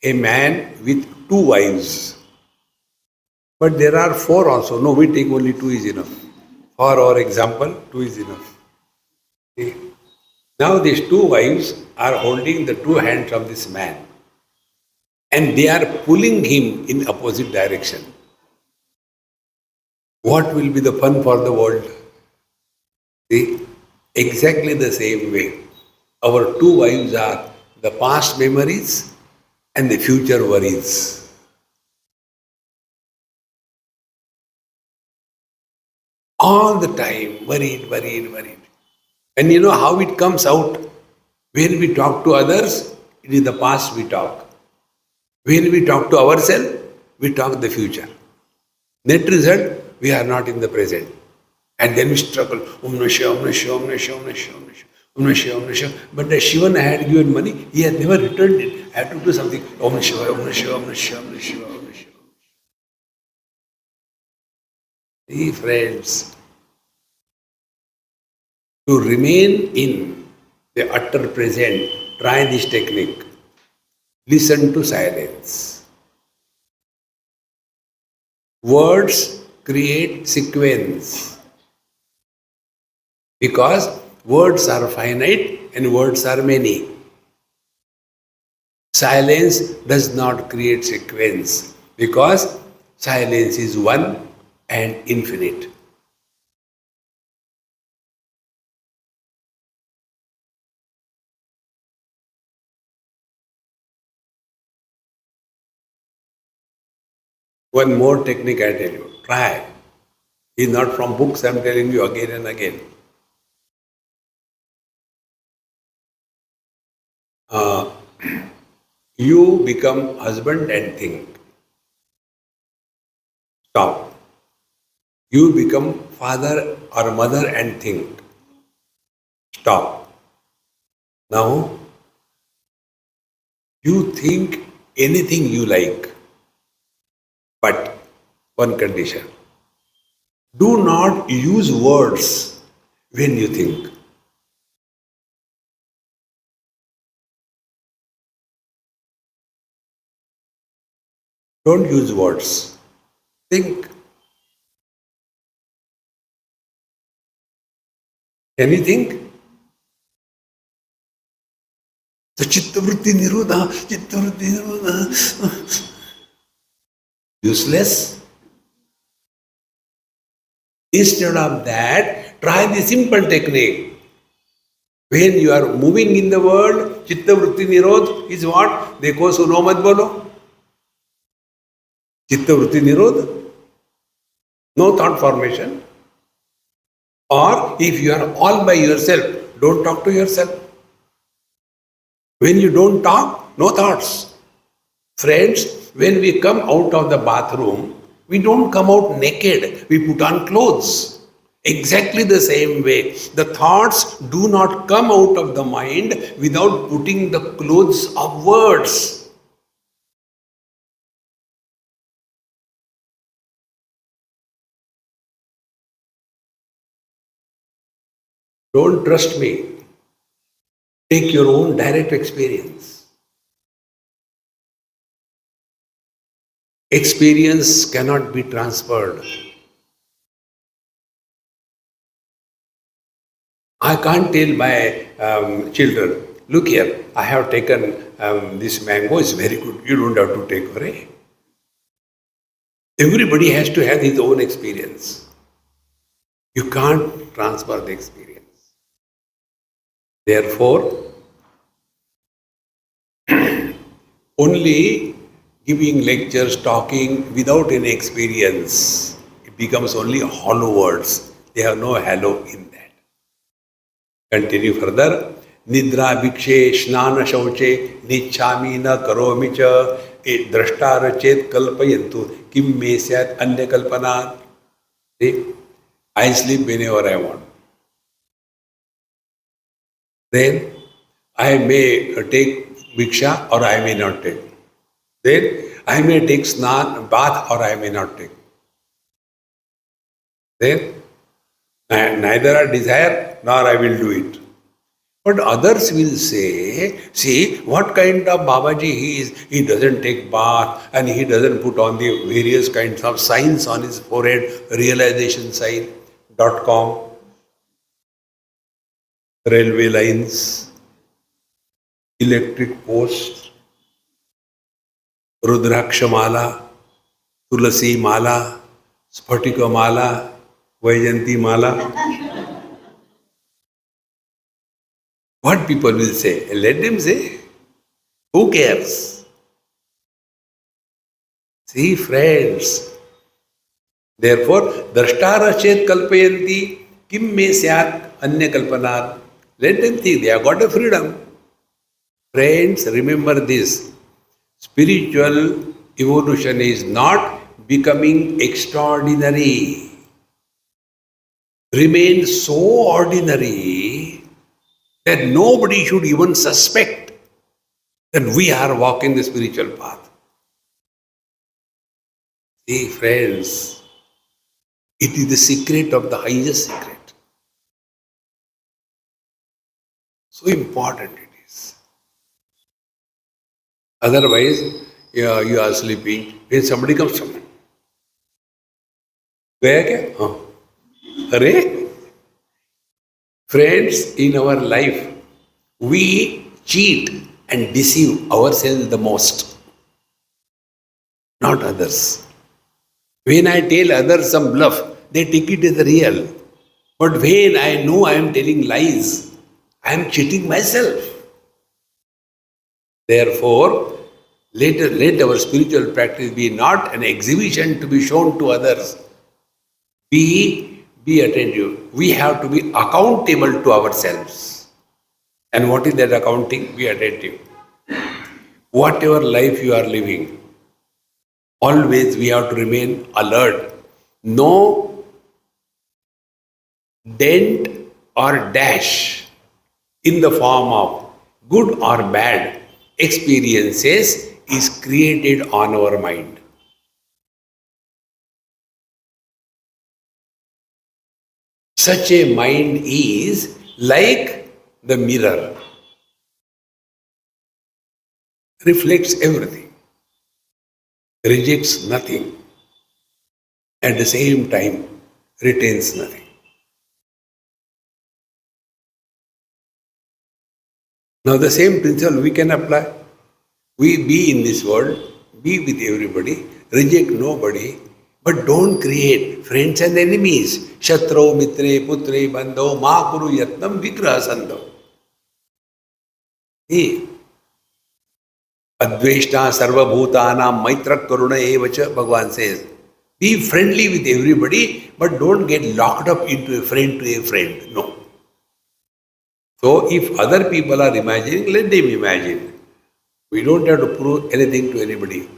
[SPEAKER 1] a man with 2 wives. But there are 4 also. No, we take only 2 is enough. For our example, 2 is enough. See? Now these 2 wives are holding the 2 hands of this man. And they are pulling him in opposite direction. What will be the fun for the world? See, exactly the same way. Our 2 wives are the past memories and the future worries. All the time, worried. And you know how it comes out? When we talk to others, it is the past we talk. When we talk to ourselves, we talk the future. Net result, we are not in the present. And then we struggle. Om Namah Shivaya, Om Namah Shivaya, Om Namah Shivaya, Om Namah Shivaya, Om Namah Shivaya, Om Namah Shivaya. But the Shivan had given money, he has never returned it. I have to do something. Om Namah Shivaya, Om Namah Shivaya, Om Namah Shivaya, Om Namah Shivaya, Om Namah Shivaya. See, friends, to remain in the utter present, try this technique. Listen to silence. Words create sequence because words are finite and words are many. Silence does not create sequence because silence is one and infinite. One more technique I tell you. Try. It's not from books, I am telling you again and again. You become husband and think. Stop. You become father or mother and think. Stop. Now, you think anything you like. But one condition, do not use words when you think. Don't use words. Think. Can you think? So chittavritti nirodha, chittavritti nirodha. Useless. Instead of that, try the simple technique. When you are moving in the world, chittavritti nirodh is what? Dekho suno mat bolo. Chittavritti nirodh. No thought formation. Or if you are all by yourself, don't talk to yourself. When you don't talk, no thoughts. Friends, when we come out of the bathroom, we don't come out naked. We put on clothes. Exactly the same way. The thoughts do not come out of the mind without putting the clothes of words. Don't trust me. Take your own direct experience. Experience cannot be transferred. I can't tell my children, look here, I have taken this mango, is very good. You don't have to take, right? Everybody has to have his own experience. You can't transfer the experience. Therefore, only giving lectures, talking without any experience, it becomes only hollow words. They have no halo in that. Continue further. Nidra bhikshe snana shauche nichami na karomi cha drashtara chet kalpayantu kim me syat anya kalpana. See, I sleep whenever I want. Then I may take bhiksha or I may not take. Then I may take bath or I may not take. Then neither I desire nor I will do it. But others will say, see what kind of Babaji he is. He doesn't take bath and he doesn't put on the various kinds of signs on his forehead, realization sign, .com, railway lines, electric posts, Rudraksha mala, Tulasi mala, Sphatika mala, Vaijanti mala. What people will say? Let them say. Who cares? See, friends. Therefore, drashtara chet kalpayanti kim me syat anya kalpanat. Let them think. They have got a freedom. Friends, remember this. Spiritual evolution is not becoming extraordinary. Remain so ordinary that nobody should even suspect that we are walking the spiritual path. See, friends, it is the secret of the highest secret. So important it is. Otherwise, you are sleeping. When somebody comes, gaya kya? Arey? Friends, in our life, we cheat and deceive ourselves the most, not others. When I tell others some bluff, they take it as real. But when I know I am telling lies, I am cheating myself. Therefore, let our spiritual practice be not an exhibition to be shown to others. Be attentive. We have to be accountable to ourselves. And what is that accounting? Be attentive. Whatever life you are living, always we have to remain alert. No dent or dash in the form of good or bad experiences is created on our mind. Such a mind is like the mirror, reflects everything, rejects nothing, at the same time retains nothing. Now the same principle we can apply. We be in this world, be with everybody, reject nobody, but don't create friends and enemies. Shatro, mitre, putre, bandho, ma kuru yatnam vigraha sandho. Hey, adveshta sarvabhutanam maitra karuna evacha, Bhagavan says. Be friendly with everybody, but don't get locked up into a friend to a friend. No. So if other people are imagining, let them imagine. We don't have to prove anything to anybody.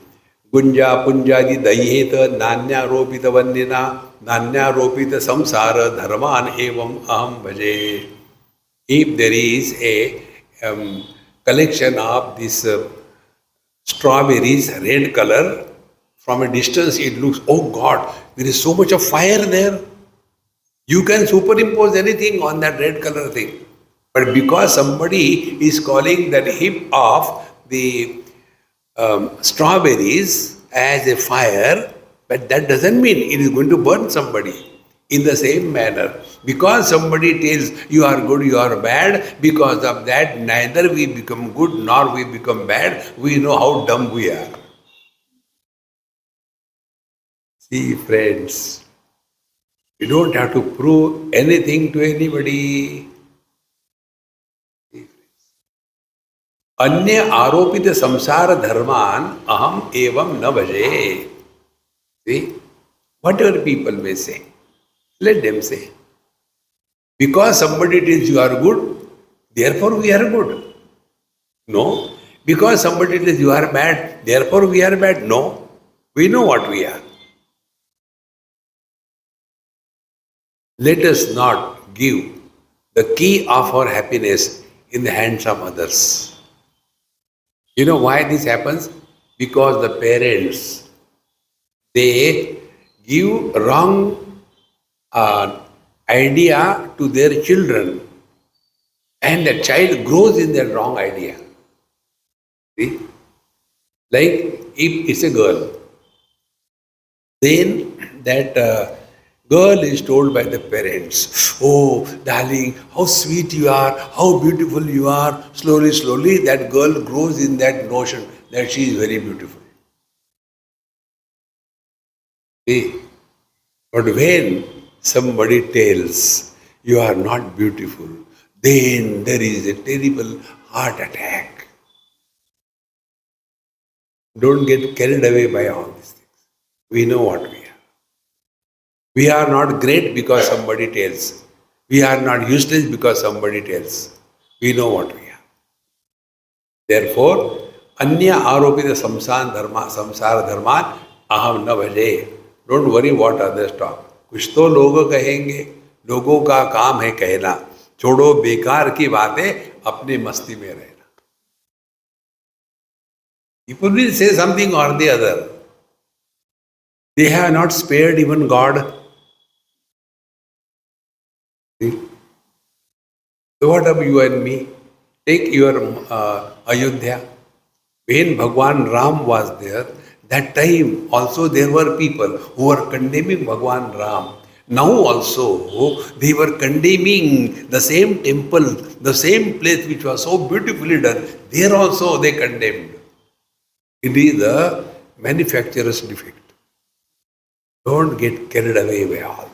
[SPEAKER 1] Gunja punjaji dayeta nanya ropita vandina nanya ropita samsara dharman evam aham bhaje. If there is a collection of this strawberries, red color, from a distance it looks, oh God, there is so much of fire there. You can superimpose anything on that red color thing. But because somebody is calling that heap of the strawberries as a fire, but that doesn't mean it is going to burn somebody. In the same manner, because somebody tells you are good, you are bad, because of that neither we become good nor we become bad, we know how dumb we are. See, friends, you don't have to prove anything to anybody. अन्य आरोपित संसार धर्मान अहम एवं न भजे. See, whatever people may say, let them say. Because somebody tells you are good, therefore we are good. No. Because somebody tells you are bad, therefore we are bad. No. We know what we are. Let us not give the key of our happiness in the hands of others. You know why this happens? Because the parents, they give wrong idea to their children, and the child grows in that wrong idea. See? Like if it's a girl, then that girl is told by the parents, oh, darling, how sweet you are, how beautiful you are. Slowly, slowly, that girl grows in that notion that she is very beautiful. See? But when somebody tells you are not beautiful, then there is a terrible heart attack. Don't get carried away by all these things. We know what we are. We are not great because somebody tells. We are not useless because somebody tells. We know what we are. Therefore, anya aropita samsara dharman aham na bhaje. Don't worry what others talk. कुछ तो लोग कहेंगे, लोगों का काम है कहना. छोड़ो बेकार की बातें, अपनी मस्ती में रहना. People will say something or the other. They have not spared even God. See? So what of you and me? Take your Ayodhya. When Bhagwan Ram was there, that time also there were people who were condemning Bhagwan Ram. Now also they were condemning the same temple, the same place which was so beautifully done. There also they condemned. It is the manufacturer's defect. Don't get carried away by all that.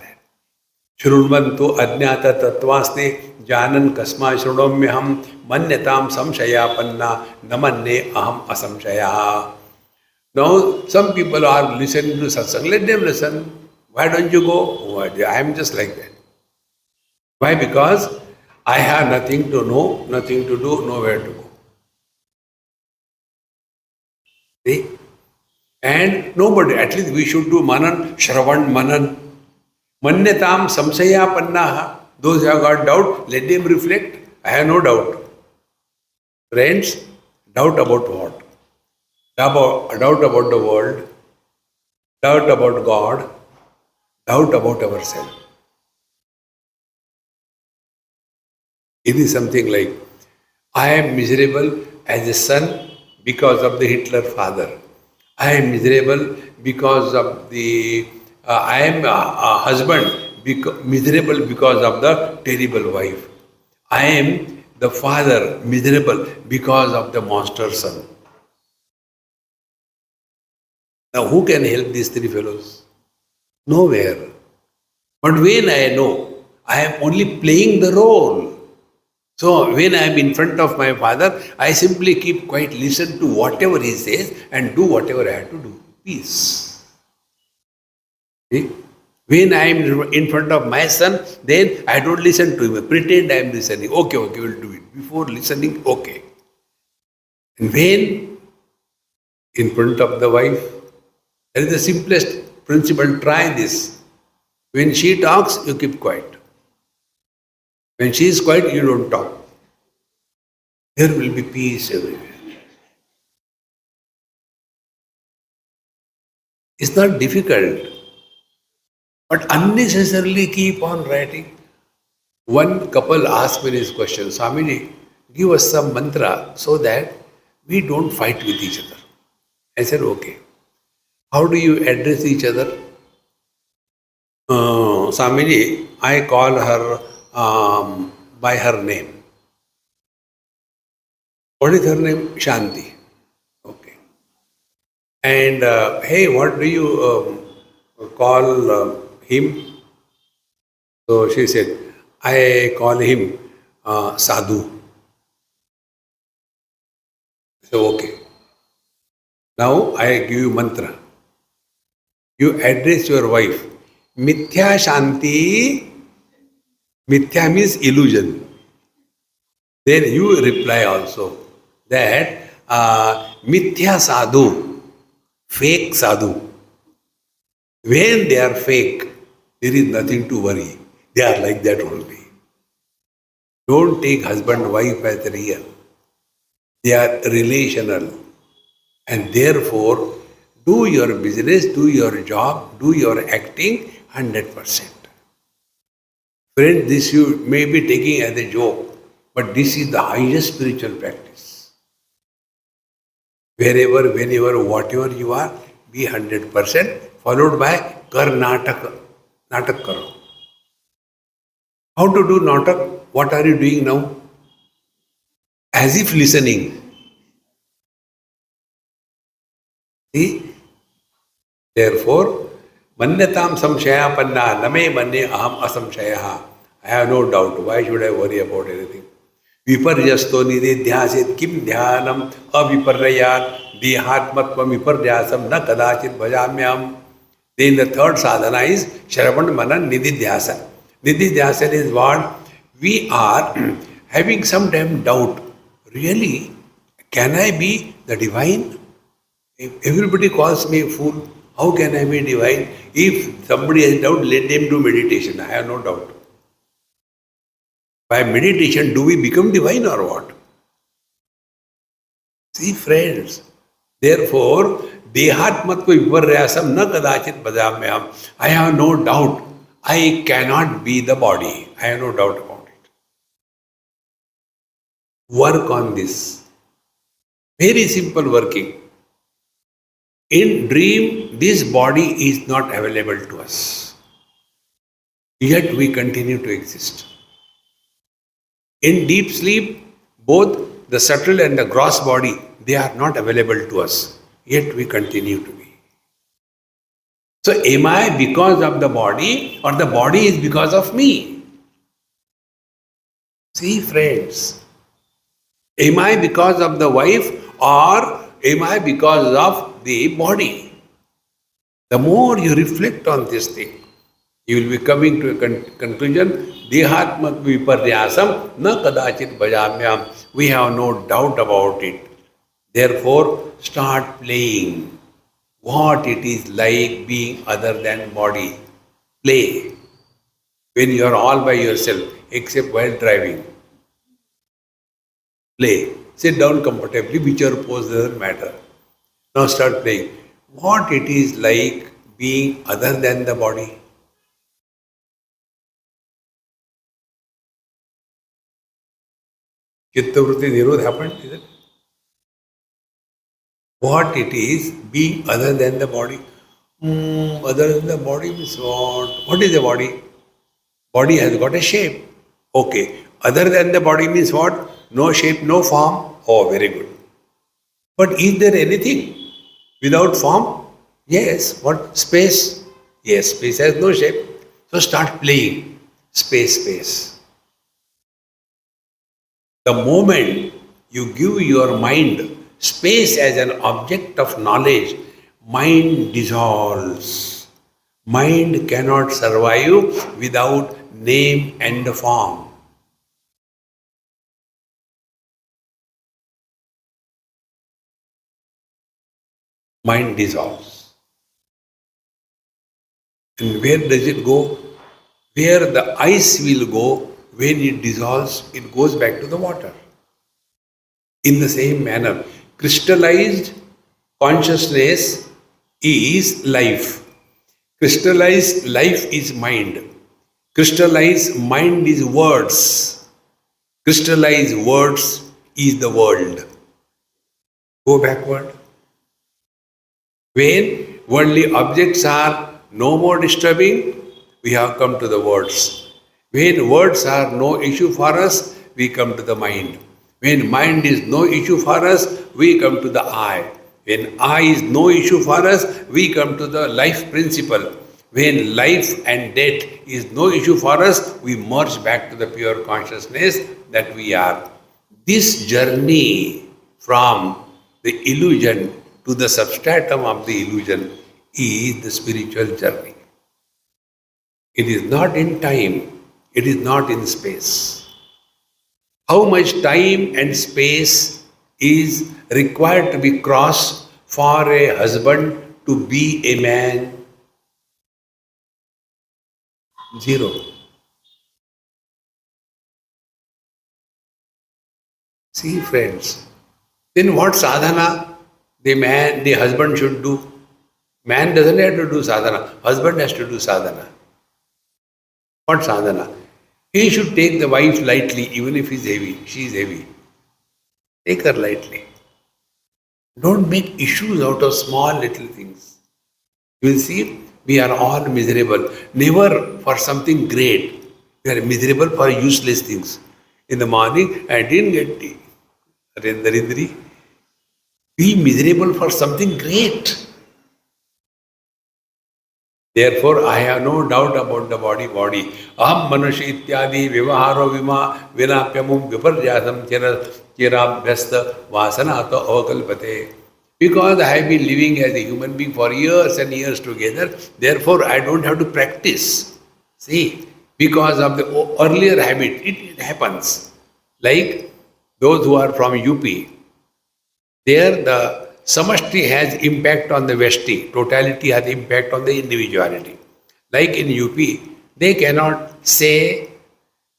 [SPEAKER 1] शृण्वन्तो अज्ञात तत्वास्ते जानन कस्मा शृणोम्यहम मन्यताम संशयापन्ना न मन्ये अहम असंशया. Now some people are listening to satsang. Let them listen. Why don't you go? Oh, I am just like that. Why? Because I have nothing to know, nothing to do, nowhere to go. See? And nobody, at least we should do manan, shravan manan. Manyatam samsaya pannaha. Those who have got doubt, let them reflect. I have no doubt. Friends, doubt about what? Doubt about the world, doubt about God, doubt about ourselves. It is something like, I am miserable as a son because of the Hitler father. I am miserable because of I am a husband miserable because of the terrible wife. I am the father miserable because of the monster son. Now, who can help these three fellows? Nowhere. But when I know, I am only playing the role. So when I am in front of my father, I simply keep quiet, listen to whatever he says, and do whatever I have to do. Peace. See? When I am in front of my son, then I don't listen to him. I pretend I am listening. Okay, we'll do it. Before listening, okay. And when in front of the wife, that is the simplest principle. Try this. When she talks, you keep quiet. When she is quiet, you don't talk. There will be peace everywhere. It's not difficult, but unnecessarily keep on writing. One couple asked me this question, Swamiji, give us some mantra so that we don't fight with each other. I said, okay. How do you address each other? Swamiji, I call her by her name. What is her name? Shanti. Okay. And hey, what do you call him? So she said, I call him Sadhu. So okay. Now I give you mantra. You address your wife. Mithya Shanti. Mithya means illusion. Then you reply also that Mithya Sadhu, fake Sadhu. When they are fake, there is nothing to worry. They are like that only. Don't take husband wife as real. They are relational. And therefore, do your business, do your job, do your acting 100%. Friend, this you may be taking as a joke, but this is the highest spiritual practice. Wherever, whenever, whatever you are, be 100%, followed by kar natak. Natak karo. How to do natak? What are you doing now? As if listening. See? Therefore, manyatam samshaya panna name manye aham asamshaya. I have no doubt. Why should I worry about anything? Viparyasto nididhyasit kim dhyanam aviparyayat dehatmatvam viparyasam na kadachit bhajamyam. Then the third sadhana is Shravan Manan Nididhyasa. Nididhyasa is what? We are having some damn doubt. Really? Can I be the divine? If everybody calls me a fool, how can I be divine? If somebody has doubt, let them do meditation. I have no doubt. By meditation, do we become divine or what? See, friends. Therefore, Dehatmatva viparyasam na kadachit bhajamyam. I have no doubt. I cannot be the body. I have no doubt about it. Work on this. Very simple working. In dream, this body is not available to us. Yet we continue to exist. In deep sleep, both the subtle and the gross body, they are not available to us. Yet we continue to be. So am I because of the body or the body is because of me? See, friends, am I because of the wife or am I because of the body? The more you reflect on this thing, you will be coming to a conclusion. Dehatmat viparyasam na kadachit bhajamyam. We have no doubt about it. Therefore, start playing what it is like being other than body. Play. When you are all by yourself, except while driving. Play. Sit down comfortably, whichever pose doesn't matter. Now start playing. What it is like being other than the body. Chittavritti Nirodha happened, is it? What it is, being other than the body. Other than the body means what? What is the body? Body has got a shape. Okay. Other than the body means what? No shape, no form. Oh, very good. But is there anything without form? Yes. What? Space? Yes, space has no shape. So start playing. Space, space. The moment you give your mind space as an object of knowledge, mind dissolves. Mind cannot survive without name and form. Mind dissolves. And where does it go? Where the ice will go, when it dissolves, it goes back to the water. In the same manner, crystallized consciousness is life. Crystallized life is mind. Crystallized mind is words. Crystallized words is the world. Go backward. When worldly objects are no more disturbing, we have come to the words. When words are no issue for us, we come to the mind. When mind is no issue for us, we come to the I. When I is no issue for us, we come to the life principle. When life and death is no issue for us, we merge back to the pure consciousness that we are. This journey from the illusion to the substratum of the illusion is the spiritual journey. It is not in time, it is not in space. How much time and space is required to be crossed for a husband to be a man? Zero. See, friends, then what sadhana the husband should do? Man doesn't have to do sadhana, husband has to do sadhana. What sadhana? He should take the wife lightly, even if he's heavy, she is heavy. Take her lightly. Don't make issues out of small little things. You will see, we are all miserable. Never for something great. We are miserable for useless things. In the morning, I didn't get tea. Darindri, be miserable for something great. Therefore, I have no doubt about the body. Aham manushi ityadi vivaharo vima vinapyamum viparjasam chirabhyasta vasanato avakalpate. Because I have been living as a human being for years and years together, therefore I don't have to practice. See, because of the earlier habit, it happens. Like those who are from UP, there the samashti has impact on the vesti, totality has impact on the individuality. Like in UP, they cannot say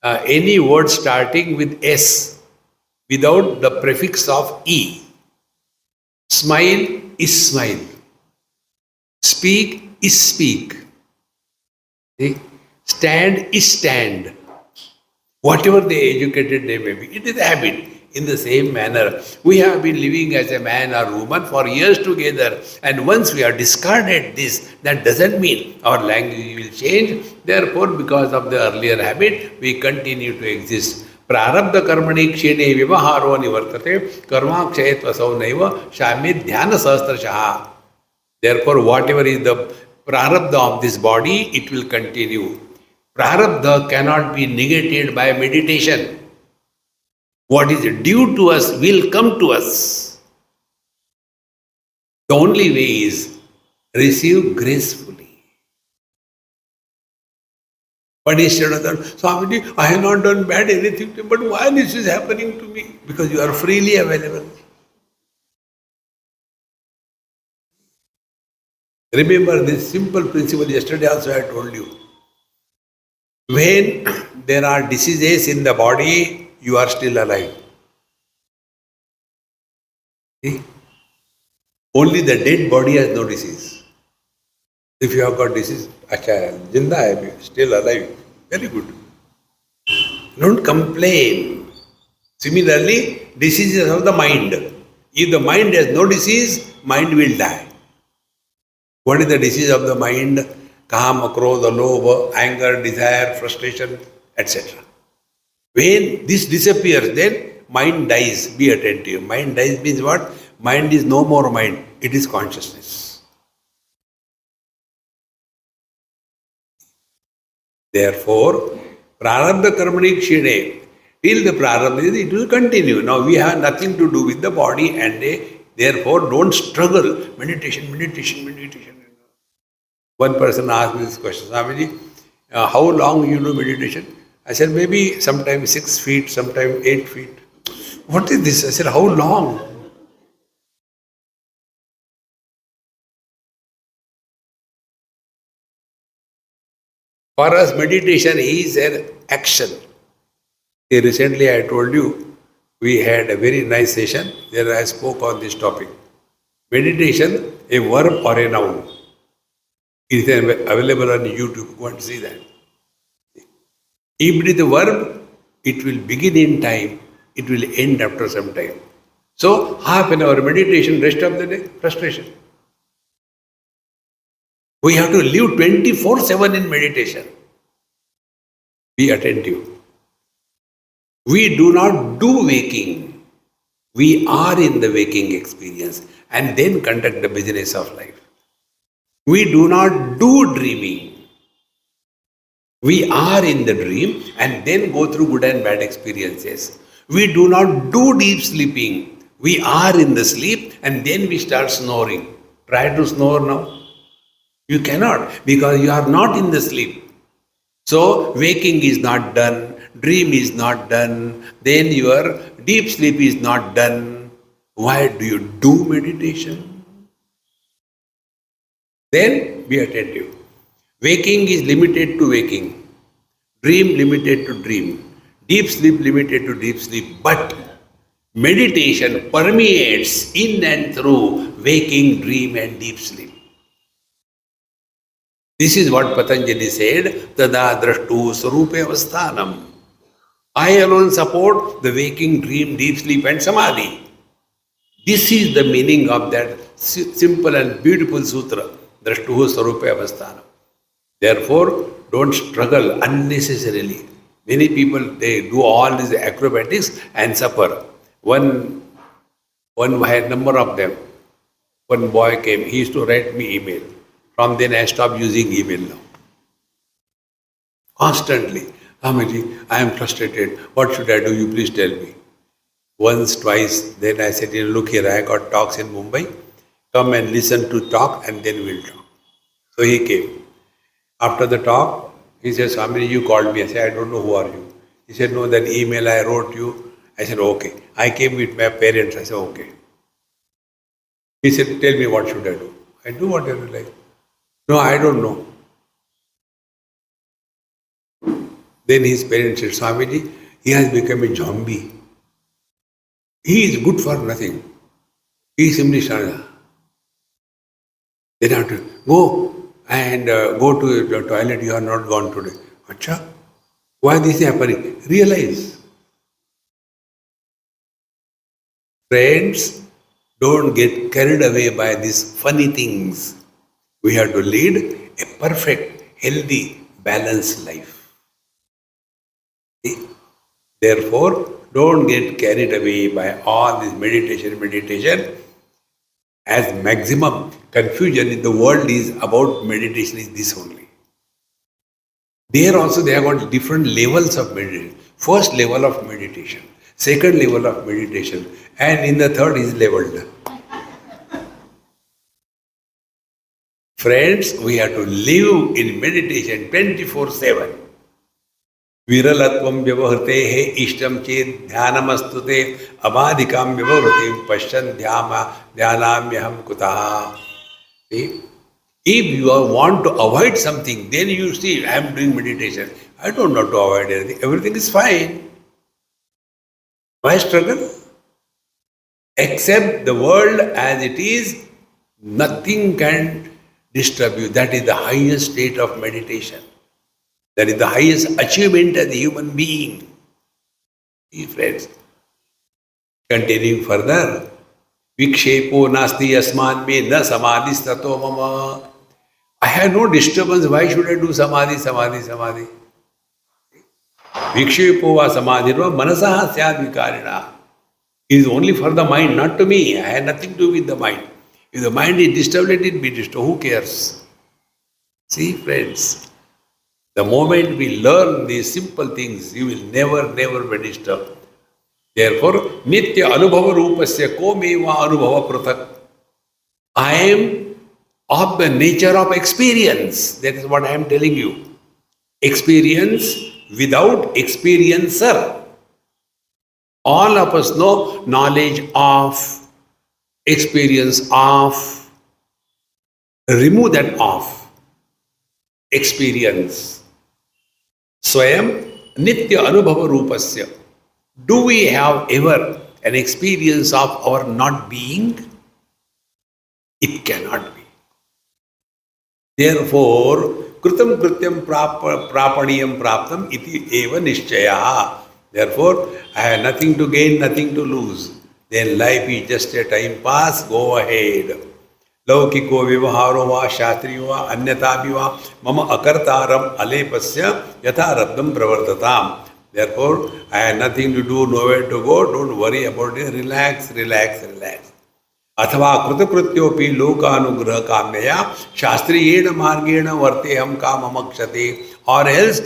[SPEAKER 1] any word starting with S without the prefix of E. Smile is smile. Speak is speak. See? Stand is stand. Whatever they educated they may be, it is a habit. In the same manner, we have been living as a man or woman for years together, and once we have discarded this, that doesn't mean our language will change. Therefore, because of the earlier habit, we continue to exist. Prarabdha karmani kshene vivaharo nivartate karma kshayatvasau naiva shamit dhyana sahasrashaha. Therefore, whatever is the prarabdha of this body, it will continue. Prarabdha cannot be negated by meditation. What is due to us will come to us. The only way is receive gracefully. But instead of that, Swamiji, I have not done bad anything to you, but why this is happening to me? Because you are freely available. Remember this simple principle, yesterday also I told you. When there are diseases in the body, you are still alive. See? Only the dead body has no disease. If you have got disease, acha, jinda hai, still alive. Very good. Don't complain. Similarly, diseases of the mind. If the mind has no disease, mind will die. What is the disease of the mind? Kama, krodha, lobha, anger, desire, frustration, etc. When this disappears, then mind dies. Be attentive. Mind dies means what? Mind is no more mind. It is consciousness. Therefore, prarabdha karmani kshine. Till the prarabdha, it will continue. Now we have nothing to do with the body and therefore don't struggle. Meditation, meditation, meditation. One person asked me this question, Swamiji, how long you do meditation? I said, maybe sometime 6 feet, sometime 8 feet. What is this? I said, how long? For us, meditation is an action. Recently, I told you, we had a very nice session where I spoke on this topic. Meditation, a verb or a noun. It is available on YouTube. Go and see that. If it is a verb, it will begin in time, it will end after some time. So, half an hour meditation, rest of the day, frustration. We have to live 24/7 in meditation. Be attentive. We do not do waking. We are in the waking experience and then conduct the business of life. We do not do dreaming. We are in the dream and then go through good and bad experiences. We do not do deep sleeping. We are in the sleep and then we start snoring. Try to snore now. You cannot because you are not in the sleep. So waking is not done, dream is not done, then your deep sleep is not done. Why do you do meditation? Then be attentive. Waking is limited to waking, dream limited to dream, deep sleep limited to deep sleep. But meditation permeates in and through waking, dream and deep sleep. This is what Patanjali said, Tada drashtu sarupe avasthanam. I alone support the waking, dream, deep sleep and samadhi. This is the meaning of that simple and beautiful sutra, drashtu sarupe avasthanam. Therefore, don't struggle unnecessarily. Many people, they do all these acrobatics and suffer. One had number of them. One boy came, he used to write me email. From then I stopped using email now. Constantly, Swamiji, I am frustrated. What should I do? You please tell me. Once, twice, then I said, look here, I got talks in Mumbai. Come and listen to talk and then we'll talk. So he came. After the talk, he said, Swamiji, you called me. I said, I don't know who are you. He said, no, that email I wrote you. I said, okay. I came with my parents. I said, okay. He said, tell me what should I do. I do whatever you like. No, I don't know. Then his parents said, Swamiji, he has become a zombie. He is good for nothing. He is simply Shana. Then have to go and go to the toilet, you are not gone today. Acha, why this is happening? Realize. Friends, don't get carried away by these funny things. We have to lead a perfect, healthy, balanced life. See? Therefore, don't get carried away by all this meditation. As maximum confusion in the world is about meditation is this only. There also they have got different levels of meditation. First level of meditation, second level of meditation, and in the third is leveled. Friends, we have to live in meditation 24/7. Viralatvam vyavahrate ishtam ched dhyanamastute abadhikam vyavahrate pashyan dhyanamyaham kutaha. See? If you want to avoid something, then you see, I am doing meditation. I don't know to avoid anything. Everything is fine. Why struggle? Accept the world as it is. Nothing can disturb you. That is the highest state of meditation. That is the highest achievement as a human being. See, friends, Continuing further, Vikshepo nasti yasman me na samadhi stato mama. I have no disturbance. Why should I do samadhi, samadhi, samadhi? Vikshepo va samadhi va manasaha syad vikarina. It is only for the mind, not to me. I have nothing to do with the mind. If the mind is disturbed, let it be disturbed. Who cares? See, friends, the moment we learn these simple things, you will never be disturbed. Therefore, Nitya Anubhava Rupasya Komeva Anubhava Prathak. I am of the nature of experience. That is what I am telling you. Experience without experiencer. All of us know knowledge of, experience of. Remove that of. Experience. Swayam Nitya Anubhava Rupasya. Do we have ever an experience of our not being? It cannot be. Therefore, Kritam Krityam Prapaniyam Praptam iti eva nishchaya. Therefore, I have nothing to gain, nothing to lose. Then life is just a time pass, go ahead. Laukiko vivaharo va shastriyo va anyatapi va mama akartaram alepasya yatha rabdam pravartatam. Therefore, I have nothing to do, nowhere to go, don't worry about it, relax. अथवा कृतकृत्योपि लोकानुग्रह काम्यया शास्त्रीयेण मार्गेण वर्तेहम काममक्षते. Or else,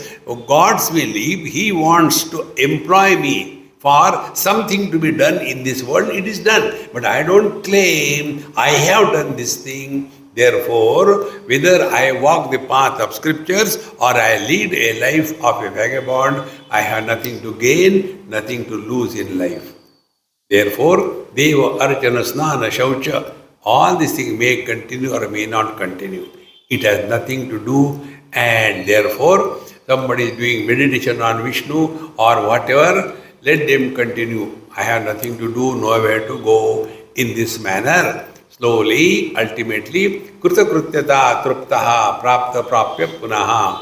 [SPEAKER 1] God's will, if He wants to employ me for something to be done in this world, it is done. But I don't claim I have done this thing. Therefore, whether I walk the path of scriptures or I lead a life of a vagabond, I have nothing to gain, nothing to lose in life. Therefore, Deva, Archana, Snana, Shaucha, all these things may continue or may not continue. It has nothing to do, and therefore, somebody is doing meditation on Vishnu or whatever, let them continue. I have nothing to do, nowhere to go. In this manner, slowly, ultimately, Krita Krutyata Truptaha Prapta Prapya Punaha.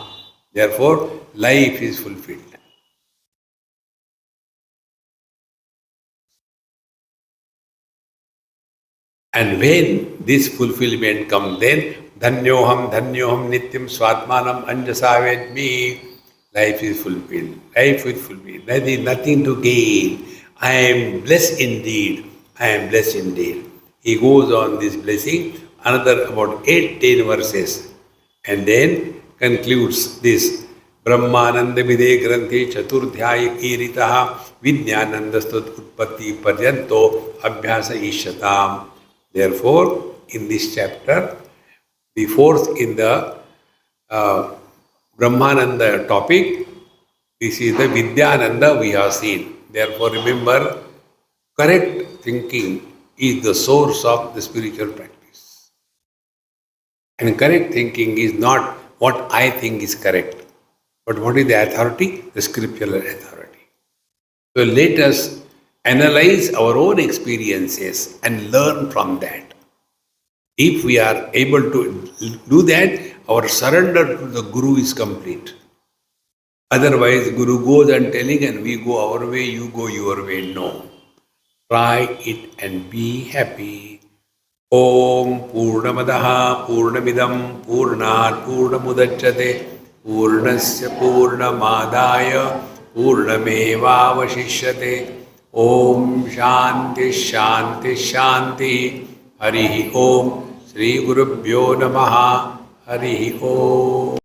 [SPEAKER 1] Therefore, life is fulfilled. And when this fulfillment comes, then Dhanyoham Nityam Swatmanam Anjasa Vedmi. Life is fulfilled. Life is fulfilled. There is nothing to gain. I am blessed indeed. I am blessed indeed. He goes on this blessing, another about 8-10 verses, and then concludes this. Brahmanande Vide Granthi Chaturdhyaya Kiritaha Vidyananda Stud Utpatti Paryanto Abhyasa Ishatam. Therefore, in this chapter, the fourth in the Brahmananda topic, this is the Vidyananda we have seen. Therefore, remember, correct thinking is the source of the spiritual practice. And correct thinking is not what I think is correct, but what is the authority? The scriptural authority. So let us analyze our own experiences and learn from that. If we are able to do that, our surrender to the Guru is complete. Otherwise, Guru goes and telling and we go our way, you go your way. No. Try it and be happy. Om Purnamadaha Purnamidam Purnat Purnamudachyate Purnasya Purnamadaya Purnamevavashishyate. Om Shanti Shanti Shanti. Harihi Om. Sri Gurubhyo Namaha. Harihi Om.